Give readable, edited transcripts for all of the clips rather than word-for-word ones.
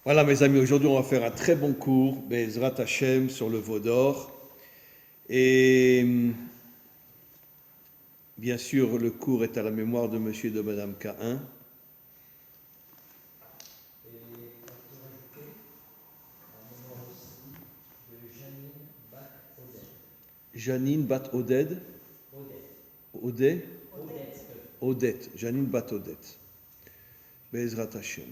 Voilà mes amis, aujourd'hui on va faire un très bon cours, Bezrat Hashem, sur le veau d'or. Et bien sûr, le cours est à la mémoire de monsieur et de madame K1. Et on peut rajouter un mémoire aussi de Janine Bat Oded. Janine Bat Oded. Oded. Odette. Janine Bat Odette. Bezrat Hashem.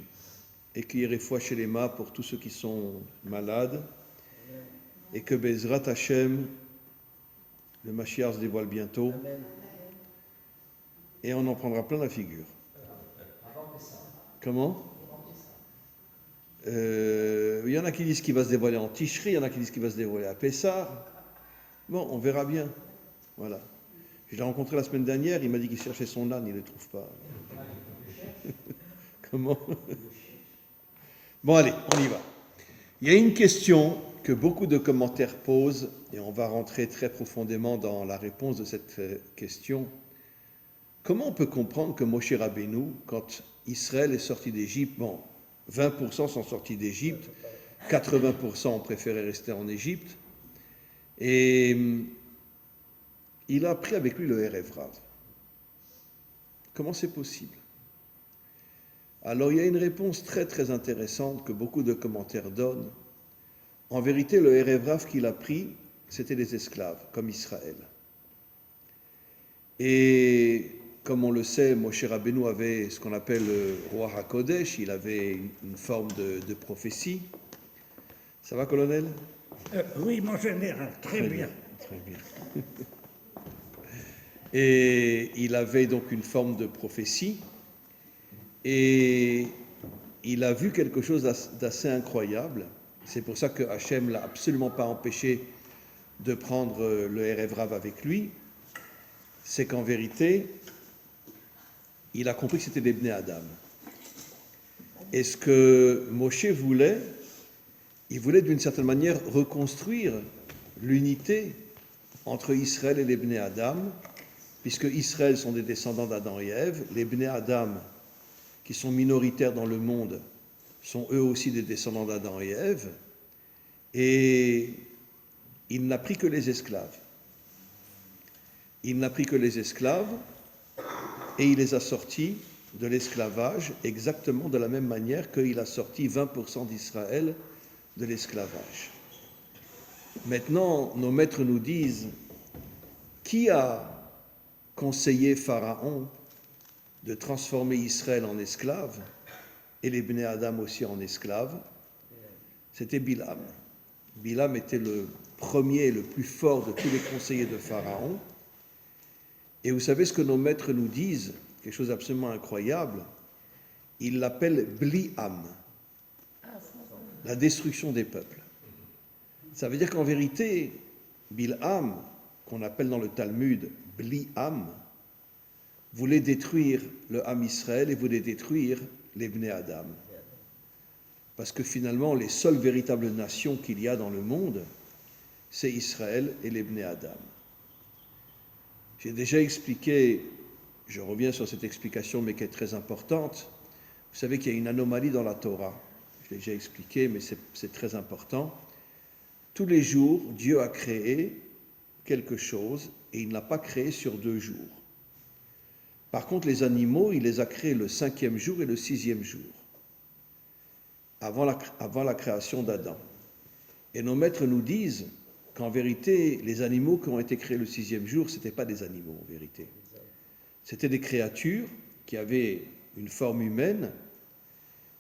Et qu'il y ait foi chez les mains pour tous ceux qui sont malades. Et que Bezrat Hashem, le Mashiach se dévoile bientôt. Amen. Et on en prendra plein la figure. Avant que ça. Comment? Il y en a qui disent qu'il va se dévoiler en Tishri, il y en a qui disent qu'il va se dévoiler à Pessah. Bon, on verra bien. Voilà. Je l'ai rencontré la semaine dernière, il m'a dit qu'il cherchait son âne, il ne le trouve pas. Comment? Bon, allez, on y va. Il y a une question que beaucoup de commentaires posent, et on va rentrer très profondément dans la réponse de cette question. Comment on peut comprendre que Moshe Rabbeinu, quand Israël est sorti d'Égypte, bon, 20% sont sortis d'Égypte, 80% ont préféré rester en Égypte, et il a pris avec lui le Erev Rav. Comment c'est possible? Alors il y a une réponse très très intéressante que beaucoup de commentaires donnent. En vérité, le Erev Rav qu'il a pris, c'était des esclaves, comme Israël. Et comme on le sait, Moshe Rabbeinu avait ce qu'on appelle le roi HaKodesh, il avait une forme de prophétie. Ça va, colonel? Oui, mon général, très bien. Très bien. Et il avait donc une forme de prophétie, et il a vu quelque chose d'assez incroyable. C'est pour ça que Hachem ne l'a absolument pas empêché de prendre le Erev Rav avec lui. C'est qu'en vérité, il a compris que c'était des Bnei Adam. Et ce que Moshe voulait, il voulait d'une certaine manière reconstruire l'unité entre Israël et les Bnei Adam, puisque Israël sont des descendants d'Adam et Ève, les Bnei Adam, qui sont minoritaires dans le monde, sont eux aussi des descendants d'Adam et Ève, et il n'a pris que les esclaves. Il n'a pris que les esclaves, et il les a sortis de l'esclavage exactement de la même manière qu'il a sorti 20% d'Israël de l'esclavage. Maintenant, nos maîtres nous disent, qui a conseillé Pharaon de transformer Israël en esclave et les Bnei Adam aussi en esclaves? C'était Bilam. Bilam était le premier et le plus fort de tous les conseillers de Pharaon. Et vous savez ce que nos maîtres nous disent, quelque chose d'absolument incroyable, ils l'appellent Bliam, la destruction des peuples. Ça veut dire qu'en vérité, Bilham, qu'on appelle dans le Talmud Bliam, voulait détruire le Ham Israël et voulait détruire les Bnei Adam. Parce que finalement, les seules véritables nations qu'il y a dans le monde, c'est Israël et les Bnei Adam. J'ai déjà expliqué, je reviens sur cette explication, mais qui est très importante. Vous savez qu'il y a une anomalie dans la Torah. Je l'ai déjà expliqué, mais c'est très important. Tous les jours, Dieu a créé quelque chose et il ne l'a pas créé sur 2 jours. Par contre, les animaux, il les a créés le 5e jour et le 6e jour, avant la création d'Adam. Et nos maîtres nous disent qu'en vérité, les animaux qui ont été créés le 6e jour, ce n'étaient pas des animaux en vérité. C'était des créatures qui avaient une forme humaine,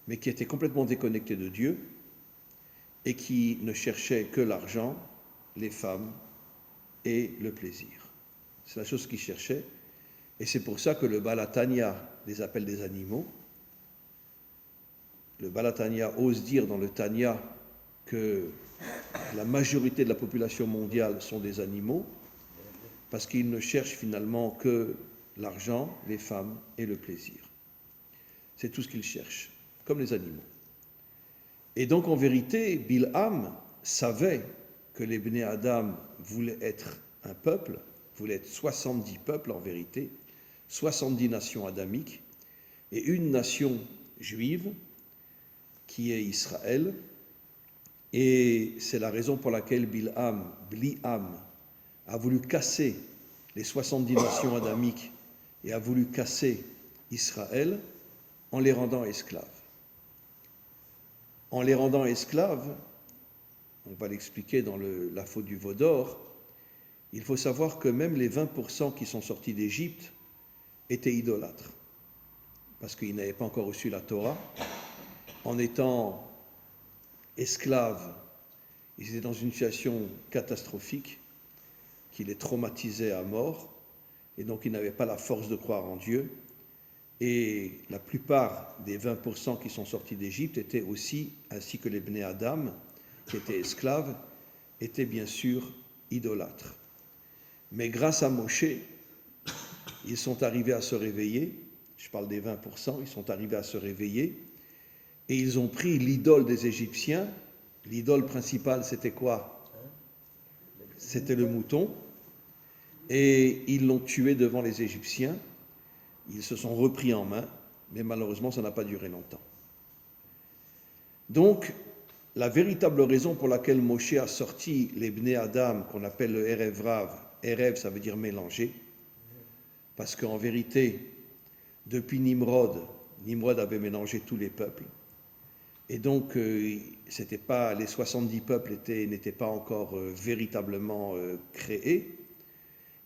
mais qui étaient complètement déconnectées de Dieu et qui ne cherchaient que l'argent, les femmes et le plaisir. C'est la chose qu'ils cherchaient. Et c'est pour ça que le Baal HaTanya les appelle des animaux. Le Baal HaTanya ose dire dans le Tanya que la majorité de la population mondiale sont des animaux, parce qu'ils ne cherchent finalement que l'argent, les femmes et le plaisir. C'est tout ce qu'ils cherchent, comme les animaux. Et donc en vérité, Bilham savait que les Bnei Adam voulaient être un peuple, voulaient être 70 peuples en vérité, 70 nations adamiques, et une nation juive, qui est Israël. Et c'est la raison pour laquelle Bliam a voulu casser les 70 nations adamiques et a voulu casser Israël en les rendant esclaves. En les rendant esclaves, on va l'expliquer dans la faute du veau d'or, il faut savoir que même les 20% qui sont sortis d'Égypte étaient idolâtres, parce qu'ils n'avaient pas encore reçu la Torah. En étant esclaves, ils étaient dans une situation catastrophique qui les traumatisait à mort, et donc ils n'avaient pas la force de croire en Dieu. Et la plupart des 20% qui sont sortis d'Égypte étaient aussi, ainsi que les Bnei Adam, qui étaient esclaves, étaient bien sûr idolâtres. Mais grâce à Moshe, ils sont arrivés à se réveiller. Je parle des 20%, ils sont arrivés à se réveiller. Et ils ont pris l'idole des Égyptiens. L'idole principale, c'était quoi? C'était le mouton. Et ils l'ont tué devant les Égyptiens. Ils se sont repris en main, mais malheureusement, ça n'a pas duré longtemps. Donc, la véritable raison pour laquelle Moshe a sorti les Bnei Adam, qu'on appelle le Erev Rav, Erev, ça veut dire mélanger, parce qu'en vérité, depuis Nimrod avait mélangé tous les peuples, et donc c'était pas, les 70 peuples n'étaient pas encore véritablement créés,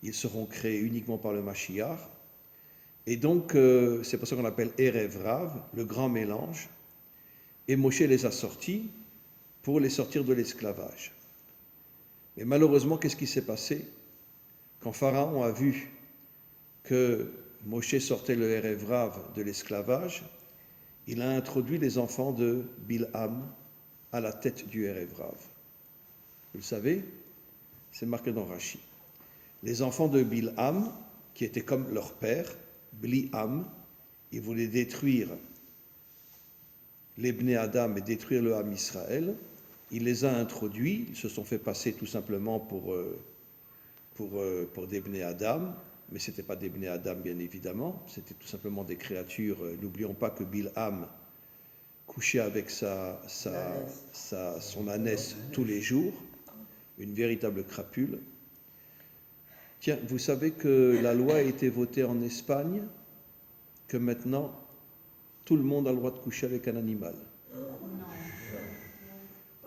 ils seront créés uniquement par le Mashiach, et donc c'est pour ça qu'on appelle Erev Rav, le grand mélange, et Moshe les a sortis pour les sortir de l'esclavage. Mais malheureusement, qu'est-ce qui s'est passé? Quand Pharaon a vu que Moshe sortait le Erev Rav de l'esclavage, il a introduit les enfants de Bilham à la tête du Erev Rav. Vous le savez, c'est marqué dans Rashi. Les enfants de Bilham, qui étaient comme leur père, Bliam, ils voulaient détruire les Bnei Adam et détruire le Ham Israël. Il les a introduits, ils se sont fait passer tout simplement pour des Bnei Adam, mais ce n'était pas des Bnei Adam bien évidemment, c'était tout simplement des créatures. N'oublions pas que Bilham couchait avec son ânesse tous les jours, une véritable crapule. Tiens, vous savez que la loi a été votée en Espagne, que maintenant tout le monde a le droit de coucher avec un animal.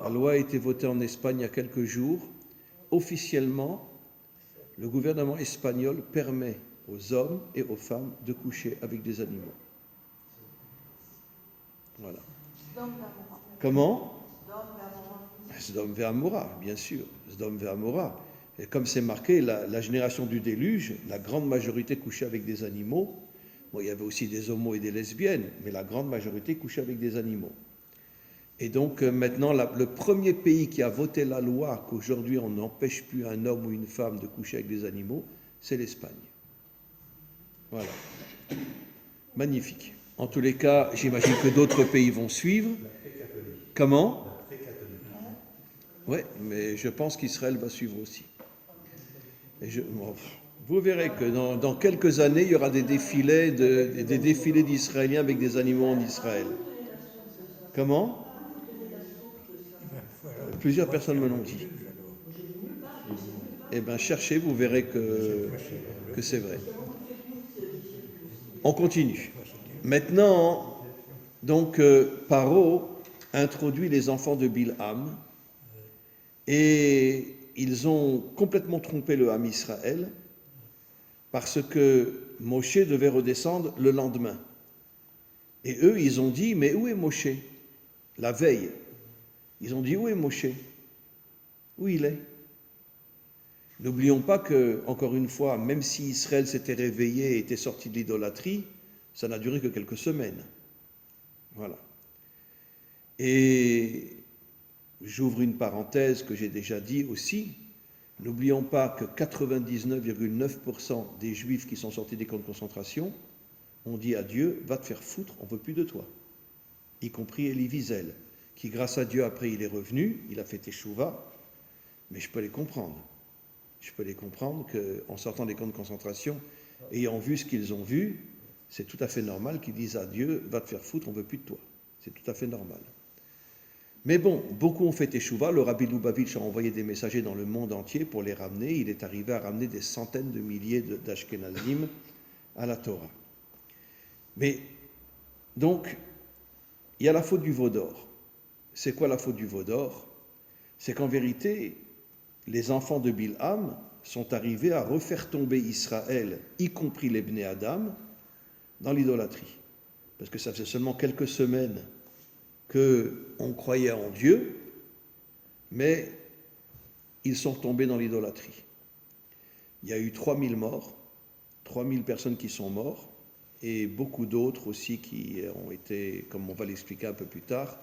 La loi a été votée en Espagne il y a quelques jours. Officiellement, le gouvernement espagnol permet aux hommes et aux femmes de coucher avec des animaux. Voilà. Comment? Sdom ve'Amora, bien sûr. Sdom ve'Amora. Et comme c'est marqué, la génération du déluge, la grande majorité couchait avec des animaux. Bon, il y avait aussi des homos et des lesbiennes, mais la grande majorité couchait avec des animaux. Et donc maintenant, le premier pays qui a voté la loi qu'aujourd'hui on n'empêche plus un homme ou une femme de coucher avec des animaux, c'est l'Espagne. Voilà. Magnifique. En tous les cas, j'imagine que d'autres pays vont suivre. Comment? Oui, mais je pense qu'Israël va suivre aussi. Et vous verrez que dans quelques années, il y aura des défilés d'Israéliens avec des animaux en Israël. Comment? Plusieurs personnes me l'ont dit. Eh bien, cherchez, vous verrez que c'est vrai. On continue. Maintenant, donc, Paro introduit les enfants de Bilham et ils ont complètement trompé le Ham Israël parce que Moshe devait redescendre le lendemain. Et eux, ils ont dit, mais où est Moshe? La veille. Ils ont dit, où est Moshe? Où il est? N'oublions pas que, encore une fois, même si Israël s'était réveillé et était sorti de l'idolâtrie, ça n'a duré que quelques semaines. Voilà. Et j'ouvre une parenthèse que j'ai déjà dit aussi. N'oublions pas que 99,9% des Juifs qui sont sortis des camps de concentration ont dit à Dieu, va te faire foutre, on ne veut plus de toi. Y compris Elie Wiesel, qui grâce à Dieu, après il est revenu, il a fait teshuva, mais je peux les comprendre. Je peux les comprendre qu'en sortant des camps de concentration, ayant vu ce qu'ils ont vu, c'est tout à fait normal qu'ils disent à Dieu, va te faire foutre, on ne veut plus de toi. C'est tout à fait normal. Mais bon, beaucoup ont fait Teshuvah. Le Rabbi Lubavitch a envoyé des messagers dans le monde entier pour les ramener. Il est arrivé à ramener des centaines de milliers d'Ashkenazim à la Torah. Mais donc, il y a la faute du veau d'or. C'est quoi la faute du veau d'or? C'est qu'en vérité, les enfants de Bilham sont arrivés à refaire tomber Israël, y compris les Bnei Adam, dans l'idolâtrie. Parce que ça faisait seulement quelques semaines qu'on croyait en Dieu, mais ils sont tombés dans l'idolâtrie. Il y a eu 3000 morts, 3000 personnes qui sont mortes, et beaucoup d'autres aussi qui ont été, comme on va l'expliquer un peu plus tard,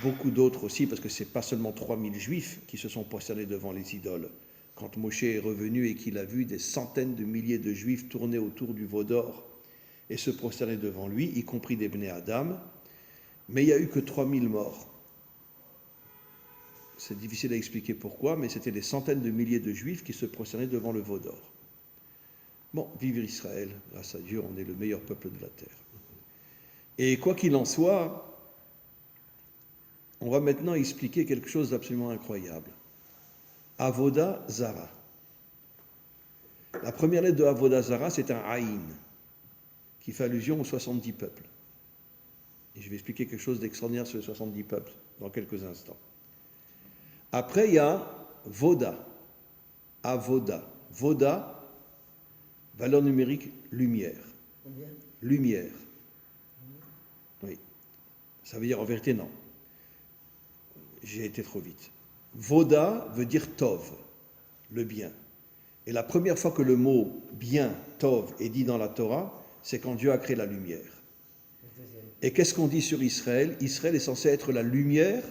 beaucoup d'autres aussi, parce que ce n'est pas seulement 3000 juifs qui se sont prosternés devant les idoles. Quand Moshe est revenu et qu'il a vu des centaines de milliers de juifs tourner autour du veau d'or et se prosterner devant lui, y compris des Bnei Adam, mais il n'y a eu que 3000 morts. C'est difficile à expliquer pourquoi, mais c'était des centaines de milliers de juifs qui se prosternaient devant le veau d'or. Bon, vive Israël, grâce à Dieu, on est le meilleur peuple de la terre. Et quoi qu'il en soit, on va maintenant expliquer quelque chose d'absolument incroyable. Avoda Zara. La première lettre de Avoda Zara, c'est un Aïn, qui fait allusion aux 70 peuples. Et je vais expliquer quelque chose d'extraordinaire sur les 70 peuples dans quelques instants. Après, il y a Voda. Avoda. Voda, valeur numérique, lumière. Combien? Lumière. Oui. Ça veut dire en vérité non. J'ai été trop vite. Voda veut dire Tov, le bien. Et la première fois que le mot bien, Tov, est dit dans la Torah, c'est quand Dieu a créé la lumière. Et qu'est-ce qu'on dit sur Israël? Israël est censé être la lumière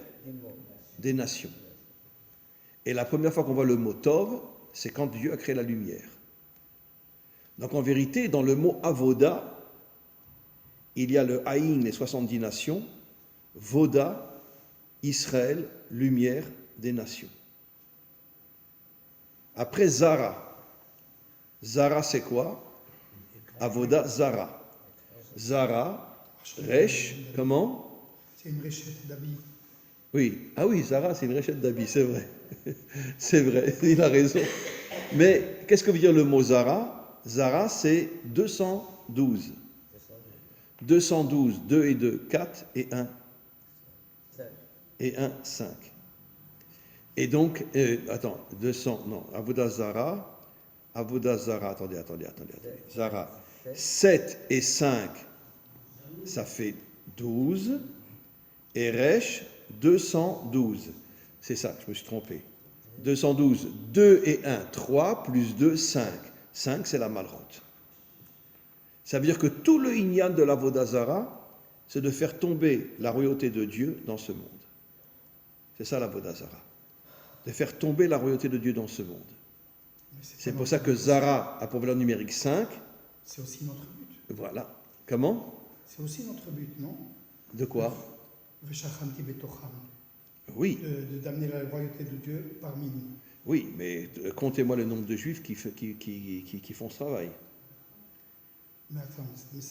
des nations. Et la première fois qu'on voit le mot Tov, c'est quand Dieu a créé la lumière. Donc en vérité, dans le mot Avoda, il y a le Haïn, les 70 nations, Voda, Israël, lumière des nations. Après Zara. Zara, c'est quoi? Avoda, Zara. Zara, Resh, comment? C'est une réchette d'habits. Oui, ah oui, Zara, c'est une réchette d'habits, c'est vrai. C'est vrai, il a raison. Mais qu'est-ce que veut dire le mot Zara? Zara, c'est 212. 212, 2 et 2, 4 et 1. Et 1, 5. Et donc, 200, non, Avoda Zara, attendez. Zara, 7 et 5, ça fait 12. Et Resh, 212. C'est ça, je me suis trompé. 212, 2 et 1, 3, plus 2, 5. 5, c'est la Malchut. Ça veut dire que tout le Inyan de l'Avoda Zara, c'est de faire tomber la royauté de Dieu dans ce monde. C'est ça l'Avoda Zara. De faire tomber la royauté de Dieu dans ce monde. C'est pour ça que Zara a pour valeur numérique 5. C'est aussi notre but. Voilà. Comment? C'est aussi notre but, non? De quoi? Veshachanti betocham. Oui. D'amener la royauté de Dieu parmi nous. Oui, mais comptez-moi le nombre de juifs qui font ce travail. Mais attends, mais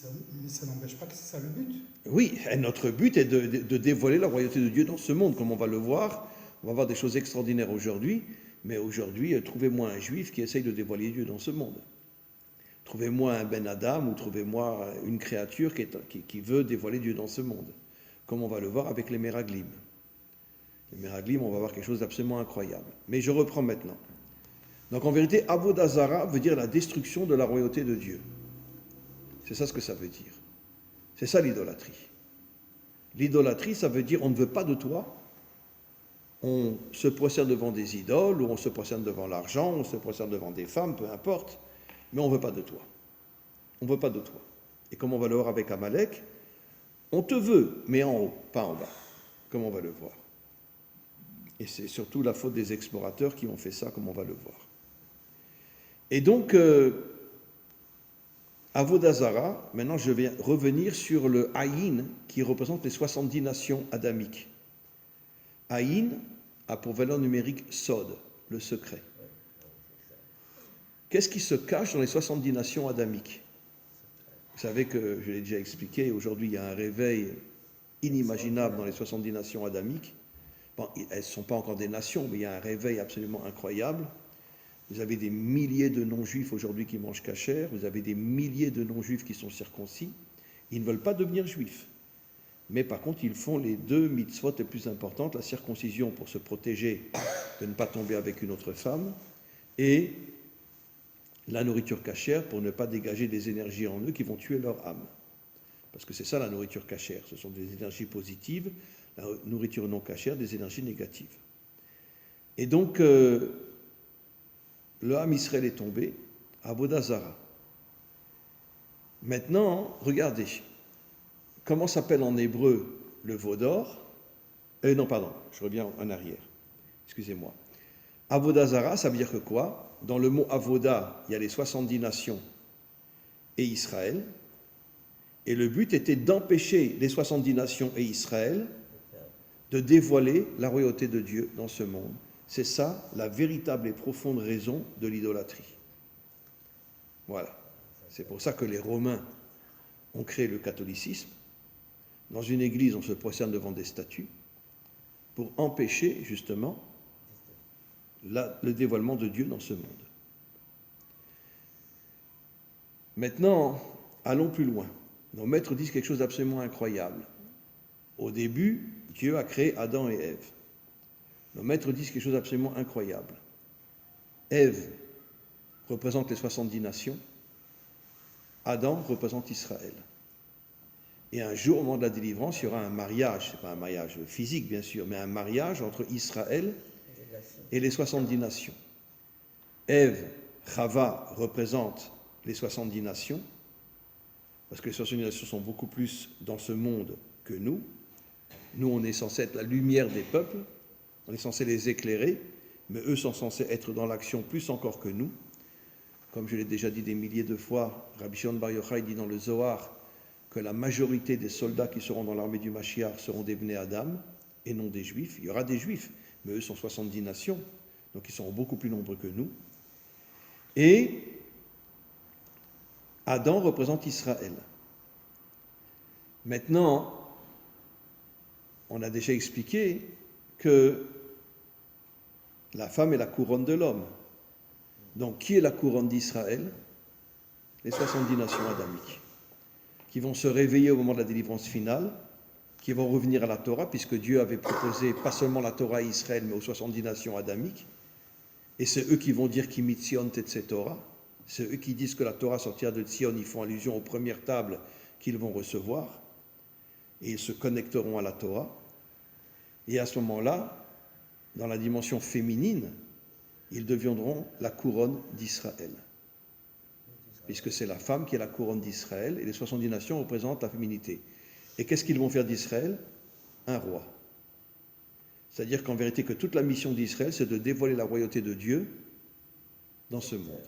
ça n'empêche pas que c'est ça le but. Oui, et notre but est de dévoiler la royauté de Dieu dans ce monde, comme on va le voir. On va voir des choses extraordinaires aujourd'hui, mais aujourd'hui, trouvez-moi un juif qui essaye de dévoiler Dieu dans ce monde. Trouvez-moi un Ben Adam ou trouvez-moi une créature qui veut dévoiler Dieu dans ce monde, comme on va le voir avec les Meraglim. Les Meraglim, on va voir quelque chose d'absolument incroyable. Mais je reprends maintenant. Donc en vérité, Avoda Zara veut dire la destruction de la royauté de Dieu. C'est ça ce que ça veut dire. C'est ça l'idolâtrie. L'idolâtrie, ça veut dire on ne veut pas de toi. On se prosterne devant des idoles, ou on se prosterne devant l'argent, on se prosterne devant des femmes, peu importe, mais on ne veut pas de toi. On ne veut pas de toi. Et comme on va le voir avec Amalek, on te veut, mais en haut, pas en bas, comme on va le voir. Et c'est surtout la faute des explorateurs qui ont fait ça, comme on va le voir. Et donc, Avoda Zara, maintenant je vais revenir sur le Haïn qui représente les 70 nations adamiques. Haïn a pour valeur numérique Sod, le secret. Qu'est-ce qui se cache dans les 70 nations adamiques? Vous savez que, je l'ai déjà expliqué, aujourd'hui il y a un réveil inimaginable dans les 70 nations adamiques. Bon, elles ne sont pas encore des nations, mais il y a un réveil absolument incroyable. Vous avez des milliers de non-juifs aujourd'hui qui mangent kasher, vous avez des milliers de non-juifs qui sont circoncis. Ils ne veulent pas devenir juifs. Mais par contre, ils font les deux mitzvot les plus importantes, la circoncision pour se protéger de ne pas tomber avec une autre femme, et la nourriture cachère pour ne pas dégager des énergies en eux qui vont tuer leur âme. Parce que c'est ça la nourriture cachère, ce sont des énergies positives, la nourriture non cachère, des énergies négatives. Et donc, le Ham Israël est tombé, Avodah Zara. Maintenant, regardez, comment s'appelle en hébreu le veau d'or? Non, pardon, je reviens en arrière, excusez-moi. Avodah Zara, ça veut dire que quoi? Dans le mot Avodah, il y a les 70 nations et Israël, et le but était d'empêcher les 70 nations et Israël de dévoiler la royauté de Dieu dans ce monde. C'est ça la véritable et profonde raison de l'idolâtrie. Voilà. C'est pour ça que les Romains ont créé le catholicisme. Dans une église, on se prosterne devant des statues pour empêcher justement le dévoilement de Dieu dans ce monde. Maintenant, allons plus loin. Nos maîtres disent quelque chose d'absolument incroyable. Au début, Dieu a créé Adam et Ève. Nos maîtres disent quelque chose d'absolument incroyable. Ève représente les 70 nations. Adam représente Israël. Et un jour, au moment de la délivrance, il y aura un mariage, ce n'est pas un mariage physique bien sûr, mais un mariage entre Israël et les 70 nations. Ève, Chava représente les 70 nations, parce que les 70 nations sont beaucoup plus dans ce monde que nous. Nous, on est censé être la lumière des peuples, on est censé les éclairer, mais eux sont censés être dans l'action plus encore que nous. Comme je l'ai déjà dit des milliers de fois, Rabbi Shimon Bar Yochai dit dans le Zohar que la majorité des soldats qui seront dans l'armée du Mashiach seront des Bnei Adam et non des Juifs. Il y aura des Juifs, mais eux sont 70 nations, donc ils seront beaucoup plus nombreux que nous. Et Adam représente Israël. Maintenant, on a déjà expliqué que la femme est la couronne de l'homme. Donc, qui est la couronne d'Israël? Les 70 nations adamiques, qui vont se réveiller au moment de la délivrance finale, qui vont revenir à la Torah, puisque Dieu avait proposé pas seulement la Torah à Israël, mais aux 70 nations adamiques. Et c'est eux qui vont dire qui mitzion et Torah. C'est eux qui disent que la Torah sortira de Tzion, ils font allusion aux premières tables qu'ils vont recevoir. Et ils se connecteront à la Torah. Et à ce moment-là, dans la dimension féminine, ils deviendront la couronne d'Israël. Puisque c'est la femme qui est la couronne d'Israël, et les 70 nations représentent la féminité. Et qu'est-ce qu'ils vont faire d'Israël? Un roi. C'est-à-dire qu'en vérité, que toute la mission d'Israël, c'est de dévoiler la royauté de Dieu dans ce monde.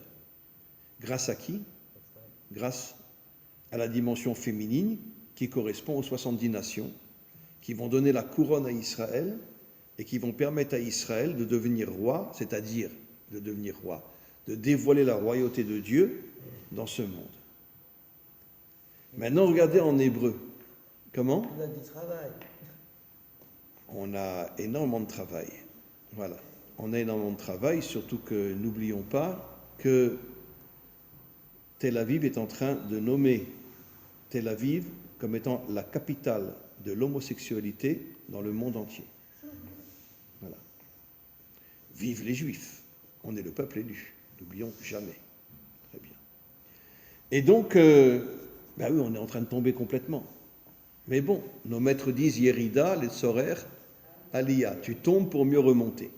Grâce à qui? Grâce à la dimension féminine qui correspond aux 70 nations, qui vont donner la couronne à Israël et qui vont permettre à Israël de devenir roi, c'est-à-dire de devenir roi, de dévoiler la royauté de Dieu dans ce monde. Maintenant, regardez en hébreu. Comment? On a du travail. On a énormément de travail. Voilà. On a énormément de travail, surtout que n'oublions pas que Tel Aviv est en train de nommer Tel Aviv comme étant la capitale de l'homosexualité dans le monde entier. Voilà. Vive les Juifs. On est le peuple élu. N'oublions jamais. Très bien. Et donc, ben oui, on est en train de tomber complètement. Mais bon, nos maîtres disent Yerida, les Tzorer, Aliyah. Tu tombes pour mieux remonter.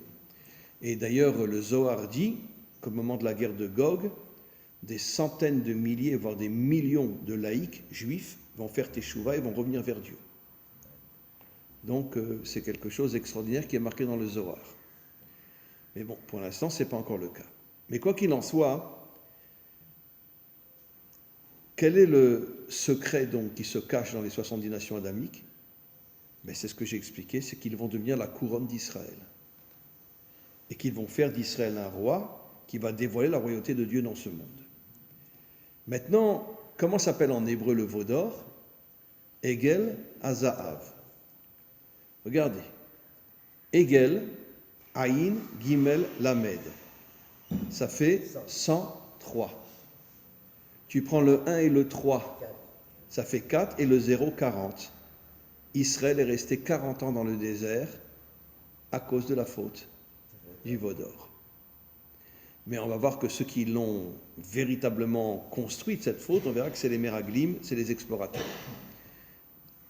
Et d'ailleurs, le Zohar dit qu'au moment de la guerre de Gog, des centaines de milliers, voire des millions de laïcs juifs vont faire teshuva et vont revenir vers Dieu. Donc, c'est quelque chose d'extraordinaire qui est marqué dans le Zohar. Mais bon, pour l'instant, ce n'est pas encore le cas. Mais quoi qu'il en soit, quel est le secret donc qui se cache dans les 70 nations adamiques? Ben, c'est ce que j'ai expliqué, c'est qu'ils vont devenir la couronne d'Israël. Et qu'ils vont faire d'Israël un roi qui va dévoiler la royauté de Dieu dans ce monde. Maintenant, comment s'appelle en hébreu le veau d'or? Egel Hazahav. Regardez. Egel, Aïn, Gimel, Lamed. Ça fait 103. Tu prends le 1 et le 3, ça fait 4, et le 0, 40. Israël est resté 40 ans dans le désert à cause de la faute du veau d'or. Mais on va voir que ceux qui l'ont véritablement construite, cette faute, on verra que c'est les Meraglim, c'est les explorateurs.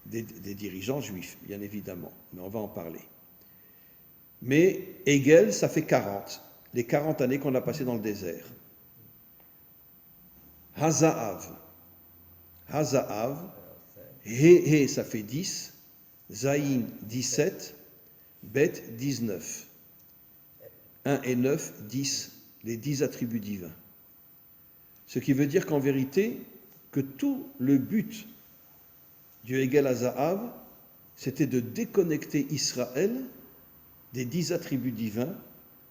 Des dirigeants juifs, bien évidemment, mais on va en parler. Mais Egel, ça fait 40, les 40 années qu'on a passées dans le désert. Hazaav, He, ça fait 10, Zaïn, 17, Bet, 19. 1 et 9, 10, les 10 attributs divins. Ce qui veut dire qu'en vérité, que tout le but du Hegel Hazaav, c'était de déconnecter Israël des 10 attributs divins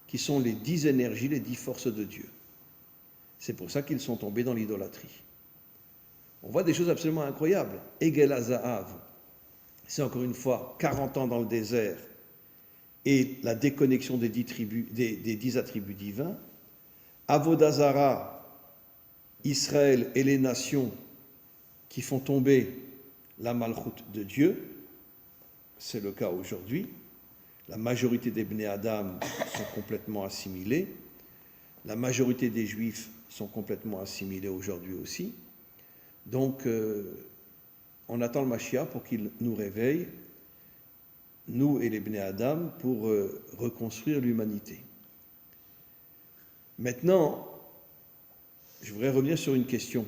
qui sont les 10 énergies, les 10 forces de Dieu. C'est pour ça qu'ils sont tombés dans l'idolâtrie. On voit des choses absolument incroyables. Hegel Hazaav, c'est encore une fois 40 ans dans le désert et la déconnexion des 10 attributs divins. Avodah Zara, Israël et les nations qui font tomber la malchoute de Dieu, c'est le cas aujourd'hui. La majorité des Bnei Adam sont complètement assimilés. La majorité des Juifs sont complètement assimilés aujourd'hui aussi. Donc, on attend le Mashiach pour qu'il nous réveille, nous et les Bnei Adam, pour reconstruire l'humanité. Maintenant, je voudrais revenir sur une question.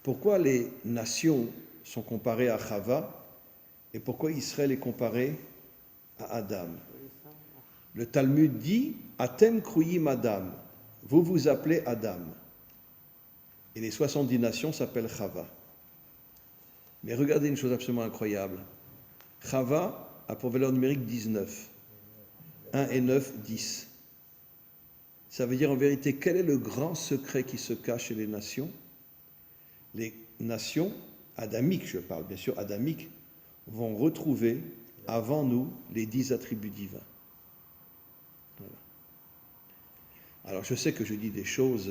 Pourquoi les nations sont comparées à Chava et pourquoi Israël est comparé à Adam? Le Talmud dit « Atem kruyim Adam » vous vous appelez Adam. Et les 70 nations s'appellent Chava. Mais regardez une chose absolument incroyable. Chava a pour valeur numérique 19. 1 et 9, 10. Ça veut dire en vérité, quel est le grand secret qui se cache chez les nations? Les nations adamiques, je parle bien sûr adamiques, vont retrouver avant nous les 10 attributs divins. Voilà. Alors je sais que je dis des choses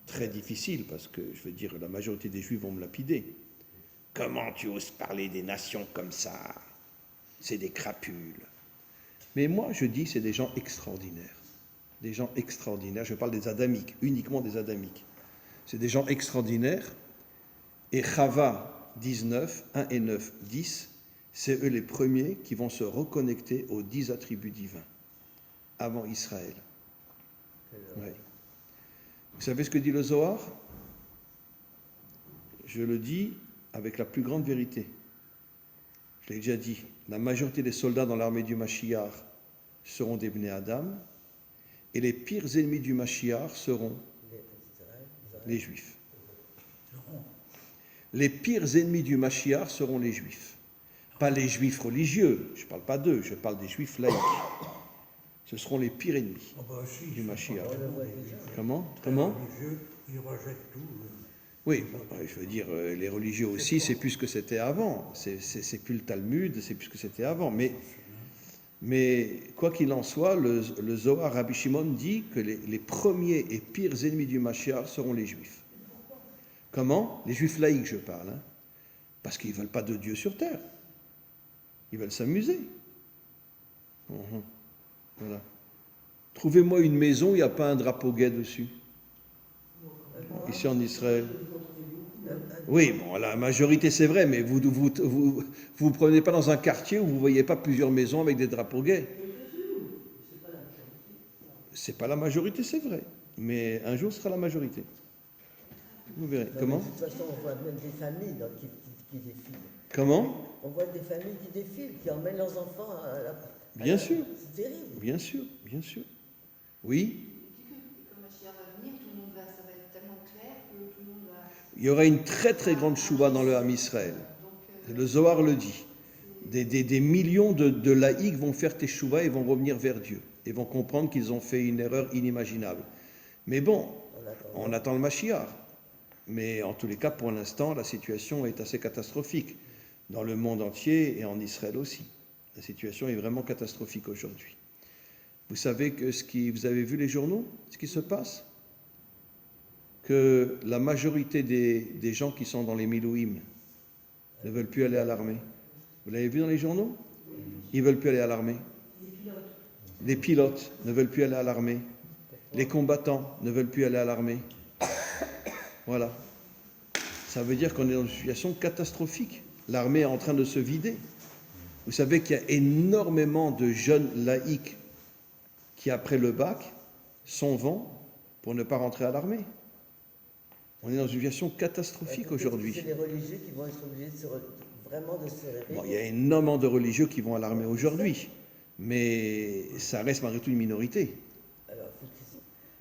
très difficiles parce que je veux dire la majorité des Juifs vont me lapider. Comment tu oses parler des nations comme ça? C'est des crapules. Mais moi je dis c'est des gens extraordinaires. Des gens extraordinaires. Je parle des adamiques, uniquement des adamiques. C'est des gens extraordinaires. Et Chava 19, 1 et 9, 10, c'est eux les premiers qui vont se reconnecter aux 10 attributs divins avant Israël. Ouais. Vous savez ce que dit le Zohar? Je le dis avec la plus grande vérité. Je l'ai déjà dit. La majorité des soldats dans l'armée du Mashiach seront des Bnei Adam et les pires ennemis du Mashiach seront les Juifs. Les pires ennemis du Mashiach seront les Juifs. Pas les Juifs religieux, je ne parle pas d'eux, je parle des Juifs laïcs. Ce seront les pires ennemis du Mashiach. Comment? Les religieux, ils rejettent tout. Oui, je veux dire, les religieux aussi, c'est plus ce que c'était avant. C'est plus le Talmud, c'est plus ce que c'était avant. Mais quoi qu'il en soit, le Zohar Rabbi Shimon dit que les premiers et pires ennemis du Mashiach seront les Juifs. Comment? Les Juifs laïcs, je parle. Hein, parce qu'ils ne veulent pas de Dieu sur terre. Ils veulent s'amuser. Voilà. Trouvez-moi une maison où il n'y a pas un drapeau gay dessus. Ici en Israël. Oui, bon, la majorité c'est vrai, mais vous ne prenez pas dans un quartier où vous ne voyez pas plusieurs maisons avec des drapeaux gays. C'est pas la majorité, c'est vrai. Mais un jour ce sera la majorité. Vous verrez. Comment? De toute façon, on voit même des familles qui défilent. Comment? On voit des familles qui défilent, qui emmènent leurs enfants à la... Bien sûr. C'est terrible. Bien sûr, bien sûr. Oui. Quand Mashiach va venir, tout le monde ça va être tellement clair que tout le monde va... Il y aura une très très grande chouva dans le Ham Israël. Le Zohar le dit. Des millions de laïcs vont faire teshuva et vont revenir vers Dieu. Et vont comprendre qu'ils ont fait une erreur inimaginable. Mais bon, on attend le Mashiach. Mais en tous les cas, pour l'instant, la situation est assez catastrophique dans le monde entier et en Israël aussi. La situation est vraiment catastrophique aujourd'hui. Vous savez vous avez vu les journaux, ce qui se passe? Que la majorité des gens qui sont dans les Milouïm ne veulent plus aller à l'armée. Vous l'avez vu dans les journaux? Ils ne veulent plus aller à l'armée. Les pilotes ne veulent plus aller à l'armée. Les combattants ne veulent plus aller à l'armée. Voilà. Ça veut dire qu'on est dans une situation catastrophique. L'armée est en train de se vider. Vous savez qu'il y a énormément de jeunes laïcs qui, après le bac, s'en vont pour ne pas rentrer à l'armée. On est dans une situation catastrophique aujourd'hui. C'est les religieux qui vont être obligés vraiment de se réveiller. Bon, il y a énormément de religieux qui vont à l'armée aujourd'hui, mais ça reste malgré tout une minorité. Alors,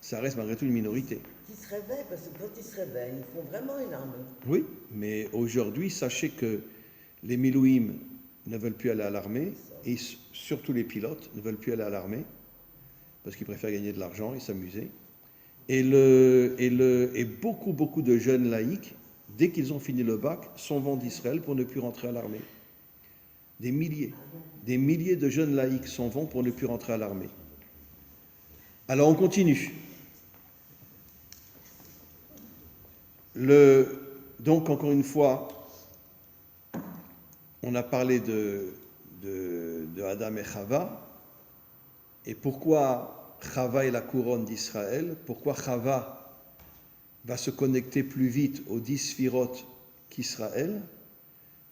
Ça reste malgré tout une minorité. qui se réveillent, parce que quand ils se réveillent, ils font vraiment une armée. Oui, mais aujourd'hui, sachez que les Milouïm ne veulent plus aller à l'armée, et surtout les pilotes ne veulent plus aller à l'armée, parce qu'ils préfèrent gagner de l'argent et s'amuser. Et beaucoup de jeunes laïcs, dès qu'ils ont fini le bac, s'en vont d'Israël pour ne plus rentrer à l'armée. Des milliers de jeunes laïcs s'en vont pour ne plus rentrer à l'armée. Alors on continue. Donc encore une fois, on a parlé de Adam et Chava, et pourquoi Chava est la couronne d'Israël, pourquoi Chava va se connecter plus vite aux 10 sphirotes qu'Israël,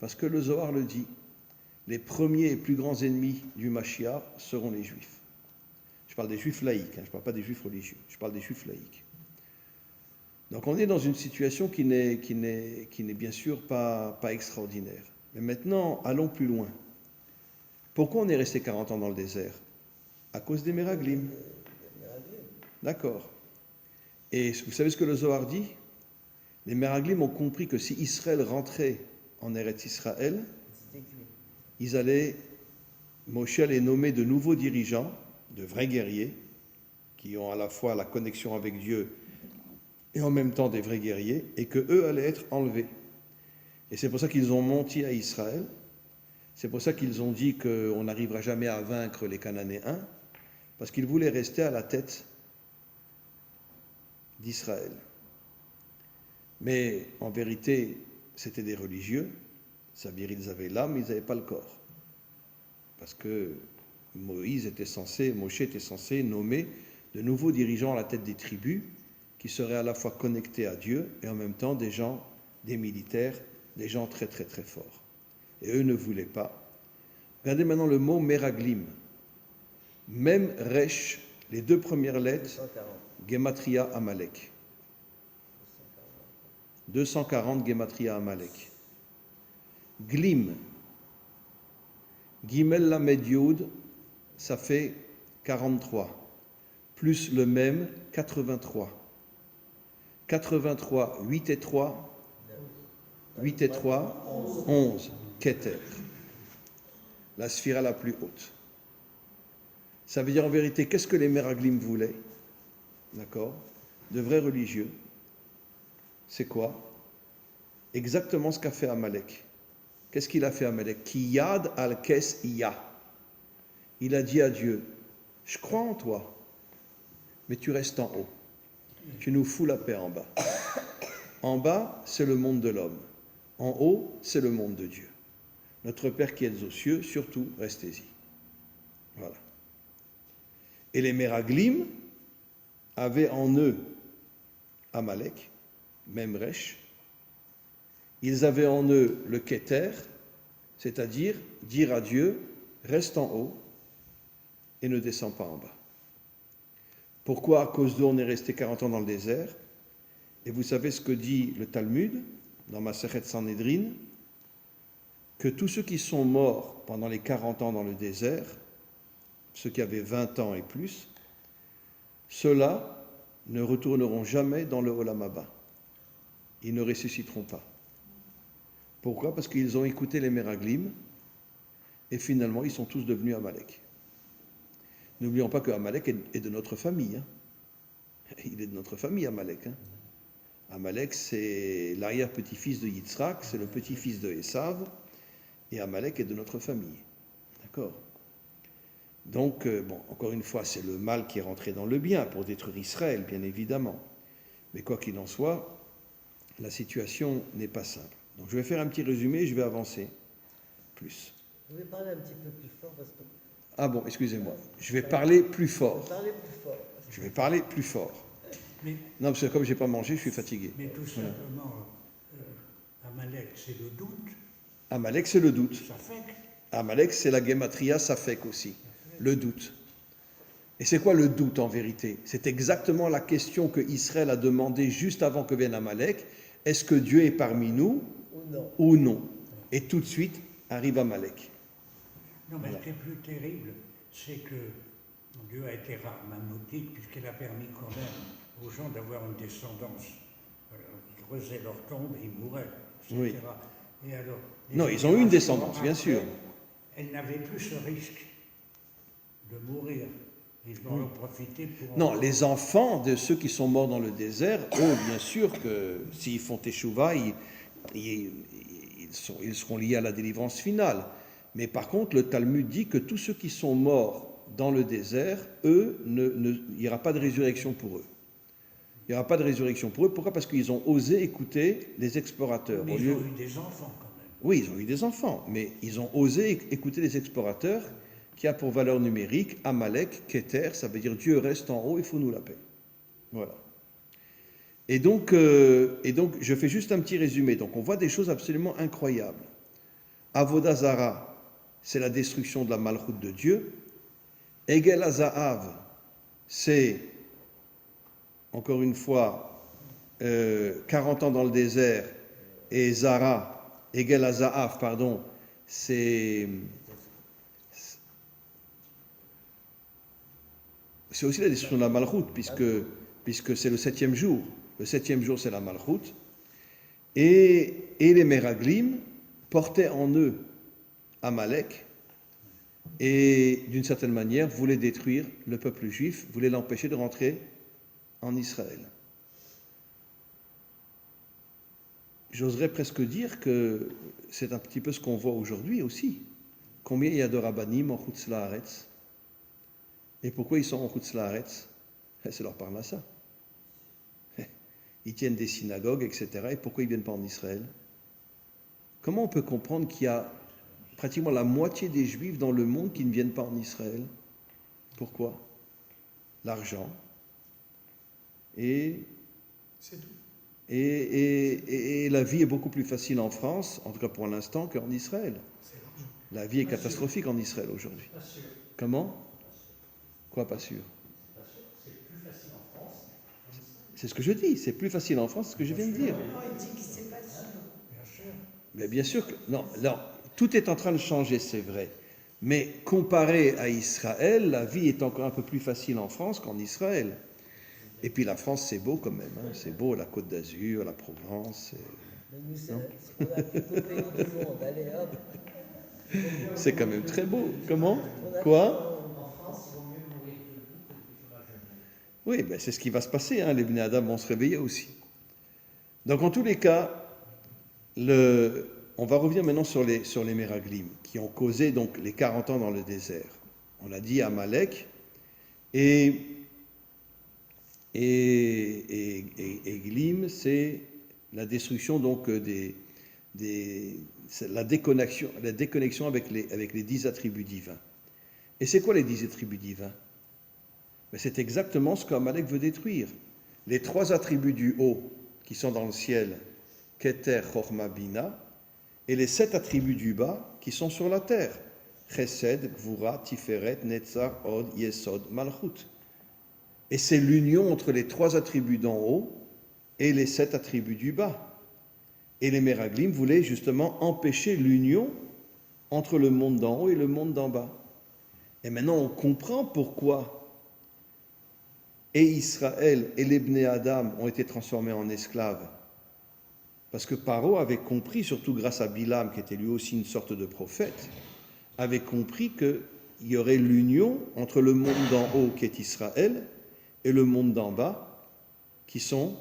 parce que le Zohar le dit, les premiers et plus grands ennemis du Mashiach seront les Juifs. Je parle des Juifs laïcs, je ne parle pas des Juifs religieux, je parle des Juifs laïcs. Donc on est dans une situation qui n'est bien sûr pas extraordinaire. Mais maintenant, allons plus loin. Pourquoi on est resté 40 ans dans le désert? À cause des Meraglim. D'accord. Et vous savez ce que le Zohar dit? Les Meraglim ont compris que si Israël rentrait en Eretz Israël, Moshe allait nommer de nouveaux dirigeants, de vrais guerriers, qui ont à la fois la connexion avec Dieu et en même temps des vrais guerriers, et que eux allaient être enlevés. Et c'est pour ça qu'ils ont menti à Israël, c'est pour ça qu'ils ont dit qu'on n'arrivera jamais à vaincre les Cananéens, parce qu'ils voulaient rester à la tête d'Israël. Mais en vérité, c'était des religieux, ça veut dire qu'ils avaient l'âme, ils n'avaient pas le corps. Parce que Moshe était censé nommer de nouveaux dirigeants à la tête des tribus qui seraient à la fois connectés à Dieu et en même temps des militaires, des gens très très très forts. Et eux ne voulaient pas. Regardez maintenant le mot Meraglim. Mem Resh, les 2 premières lettres, 240. Gematria Amalek. 240 Gematria Amalek. Glim, Gimel Lamed Yud, ça fait 43. Plus le même, 83. 83, 8 et 3, 8 et 3, 11. Keter. La sphira la plus haute. Ça veut dire en vérité, qu'est-ce que les Meraglim voulaient? D'accord? De vrais religieux. C'est quoi? Exactement ce qu'a fait Amalek. Qu'est-ce qu'il a fait Amalek? Kiyad al-kes iya. Il a dit à Dieu, je crois en toi, mais tu restes en haut. Tu nous fous la paix en bas. En bas, c'est le monde de l'homme. En haut, c'est le monde de Dieu. Notre Père qui êtes aux cieux, surtout, restez-y. Voilà. Et les Meraglim avaient en eux Amalek, Memresh. Ils avaient en eux le Keter, c'est-à-dire dire à Dieu, reste en haut et ne descends pas en bas. Pourquoi? À cause d'eux, on est resté 40 ans dans le désert. Et vous savez ce que dit le Talmud, dans Masechet Sanhedrin, que tous ceux qui sont morts pendant les 40 ans dans le désert, ceux qui avaient 20 ans et plus, ceux-là ne retourneront jamais dans le Olam Haba. Ils ne ressusciteront pas. Pourquoi? Parce qu'ils ont écouté les Meraglim et finalement ils sont tous devenus Amalek. N'oublions pas que Amalek est de notre famille. Il est de notre famille, Amalek. Amalek, c'est l'arrière-petit-fils de Yitzhak, c'est le petit-fils de Esav, et Amalek est de notre famille. D'accord? Donc, bon, encore une fois, c'est le mal qui est rentré dans le bien pour détruire Israël, bien évidemment. Mais quoi qu'il en soit, la situation n'est pas simple. Donc, je vais faire un petit résumé et je vais avancer plus. Vous pouvez parler un petit peu plus fort parce que Ah bon, excusez-moi. Je vais parler plus vous fort. parlez plus fort. Je vais parler plus fort. Mais, Non, parce que comme je n'ai pas mangé, je suis fatigué. mais tout simplement, Amalek, c'est le doute, Amalek, c'est le doute. ça fait que Amalek, c'est la gematria safek aussi. Le doute. Et c'est quoi le doute en vérité? C'est exactement la question que Israël a demandé juste avant que vienne Amalek. Est-ce que Dieu est parmi nous Ou non. ou non? Et tout de suite arrive Amalek. Non, mais Voilà. ce qui est plus terrible, c'est que Dieu a été rarmanotique, puisqu'il a permis quand même aux gens d'avoir une descendance. Ils creusaient leur tombe et ils mouraient, etc. Oui. Et alors, les Non, ils ont eu une générations descendance, bien sûr. après, elles n'avaient plus ce risque de mourir. Ils en ont profité pour... Non, les enfants de ceux qui sont morts dans le désert, eux, bien sûr que s'ils font teshuva, ils seront liés à la délivrance finale. Mais par contre, le Talmud dit que tous ceux qui sont morts dans le désert, eux, il n'y aura pas de résurrection pour eux. Il n'y aura pas de résurrection pour eux. Pourquoi? Parce qu'ils ont osé écouter les explorateurs. Mais Au ils lieu... ont eu des enfants quand même. Oui, ils ont eu des enfants, mais ils ont osé écouter les explorateurs qui a pour valeur numérique Amalek, Keter, ça veut dire Dieu reste en haut, il faut nous la paix. Voilà. Et donc, je fais juste un petit résumé. Donc, on voit des choses absolument incroyables. Avodah Zara, c'est la destruction de la malchoute de Dieu. Egel Hazahav, c'est, encore une fois, 40 ans dans le désert. Et Zara, Egel Hazahav, pardon, c'est aussi la destruction de la malchoute, puisque c'est le 7e jour. Le 7e jour, c'est la malchoute. Et les Meraglim portaient en eux Amalek et, d'une certaine manière, voulaient détruire le peuple juif, voulaient l'empêcher de rentrer en Israël. J'oserais presque dire que c'est un petit peu ce qu'on voit aujourd'hui aussi. Combien il y a de rabbanim en Chutz La'aretz? Et pourquoi ils sont en Chutz La'aretz? C'est leur parnassa. Ils tiennent des synagogues, etc. Et pourquoi ils ne viennent pas en Israël? Comment on peut comprendre qu'il y a pratiquement la moitié des Juifs dans le monde qui ne viennent pas en Israël? Pourquoi? L'argent. Et C'est tout. Et la vie est beaucoup plus facile en France, en tout cas pour l'instant, qu'en Israël. C'est l'argent. La vie est catastrophique en Israël aujourd'hui. Pas sûr. Comment? Quoi, pas sûr? Pas sûr. C'est plus facile en France qu'en Israël. C'est ce que je dis, c'est plus facile en France, c'est ce que je viens de dire. Non, il dit qu'il ne sait pas sûr. Bien sûr. Mais bien sûr que... Non, tout est en train de changer, c'est vrai. Mais comparé à Israël, la vie est encore un peu plus facile en France qu'en Israël. Et puis la France, c'est beau quand même. Hein. C'est beau, la Côte d'Azur, la Provence. Mais nous, c'est ce qu'on a plus beau pays du monde. Allez, hop. C'est quand même très beau. Comment? On a Quoi? En France, il vaut mieux mourir debout que de vivre à genoux. Oui, ben c'est ce qui va se passer. Hein. Les Bnei Adam vont se réveiller aussi. Donc en tous les cas, on va revenir maintenant sur les Meraglim, qui ont causé donc les 40 ans dans le désert. On a dit Amalek et Glim, c'est la destruction donc c'est la déconnexion avec les 10 attributs divins. Et c'est quoi les 10 attributs divins? Ben, c'est exactement ce qu'Amalek veut détruire. Les 3 attributs du haut qui sont dans le ciel, Keter, Chorma, Bina, et les 7 attributs du bas qui sont sur la terre, Chesed, Gvura, Tiferet, Netzar, Od, Yesod, Malchut. Et c'est l'union entre les 3 attributs d'en haut et les 7 attributs du bas. Et les Meraglim voulaient justement empêcher l'union entre le monde d'en haut et le monde d'en bas. Et maintenant on comprend pourquoi et Israël et les Bnei Adam ont été transformés en esclaves. Parce que Paro avait compris, surtout grâce à Bilam, qui était lui aussi une sorte de prophète, avait compris qu'il y aurait l'union entre le monde d'en haut, qui est Israël, et le monde d'en bas, qui sont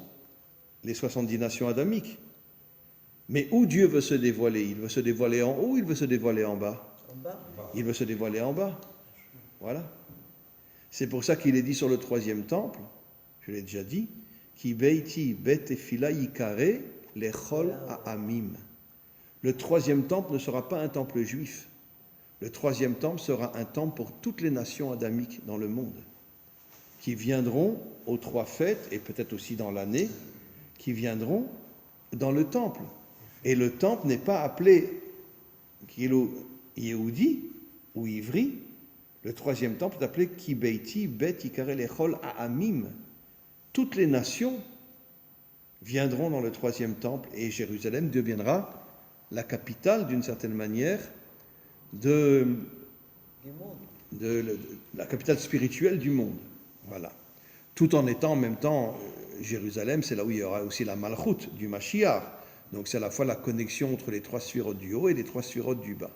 les 70 nations adamiques. Mais où Dieu veut se dévoiler? Il veut se dévoiler en haut ou il veut se dévoiler en bas? En bas. Il veut se dévoiler en bas. Voilà. C'est pour ça qu'il est dit sur le troisième temple, je l'ai déjà dit, Ki beiti bet tefila yikare lechol ha'amim. Le troisième temple ne sera pas un temple juif. Le troisième temple sera un temple pour toutes les nations adamiques dans le monde, qui viendront aux trois fêtes, et peut-être aussi dans l'année, qui viendront dans le temple. Et le temple n'est pas appelé Yehudi ou Ivri. Le troisième temple est appelé Ki beiti bet yikare lechol ha'amim. Toutes les nations viendront dans le troisième temple et Jérusalem deviendra la capitale, d'une certaine manière, de la capitale spirituelle du monde. Voilà. Tout en étant en même temps, Jérusalem, c'est là où il y aura aussi la Malchut du Mashiach. Donc c'est à la fois la connexion entre les trois sphirotes du haut et les trois sphirotes du bas.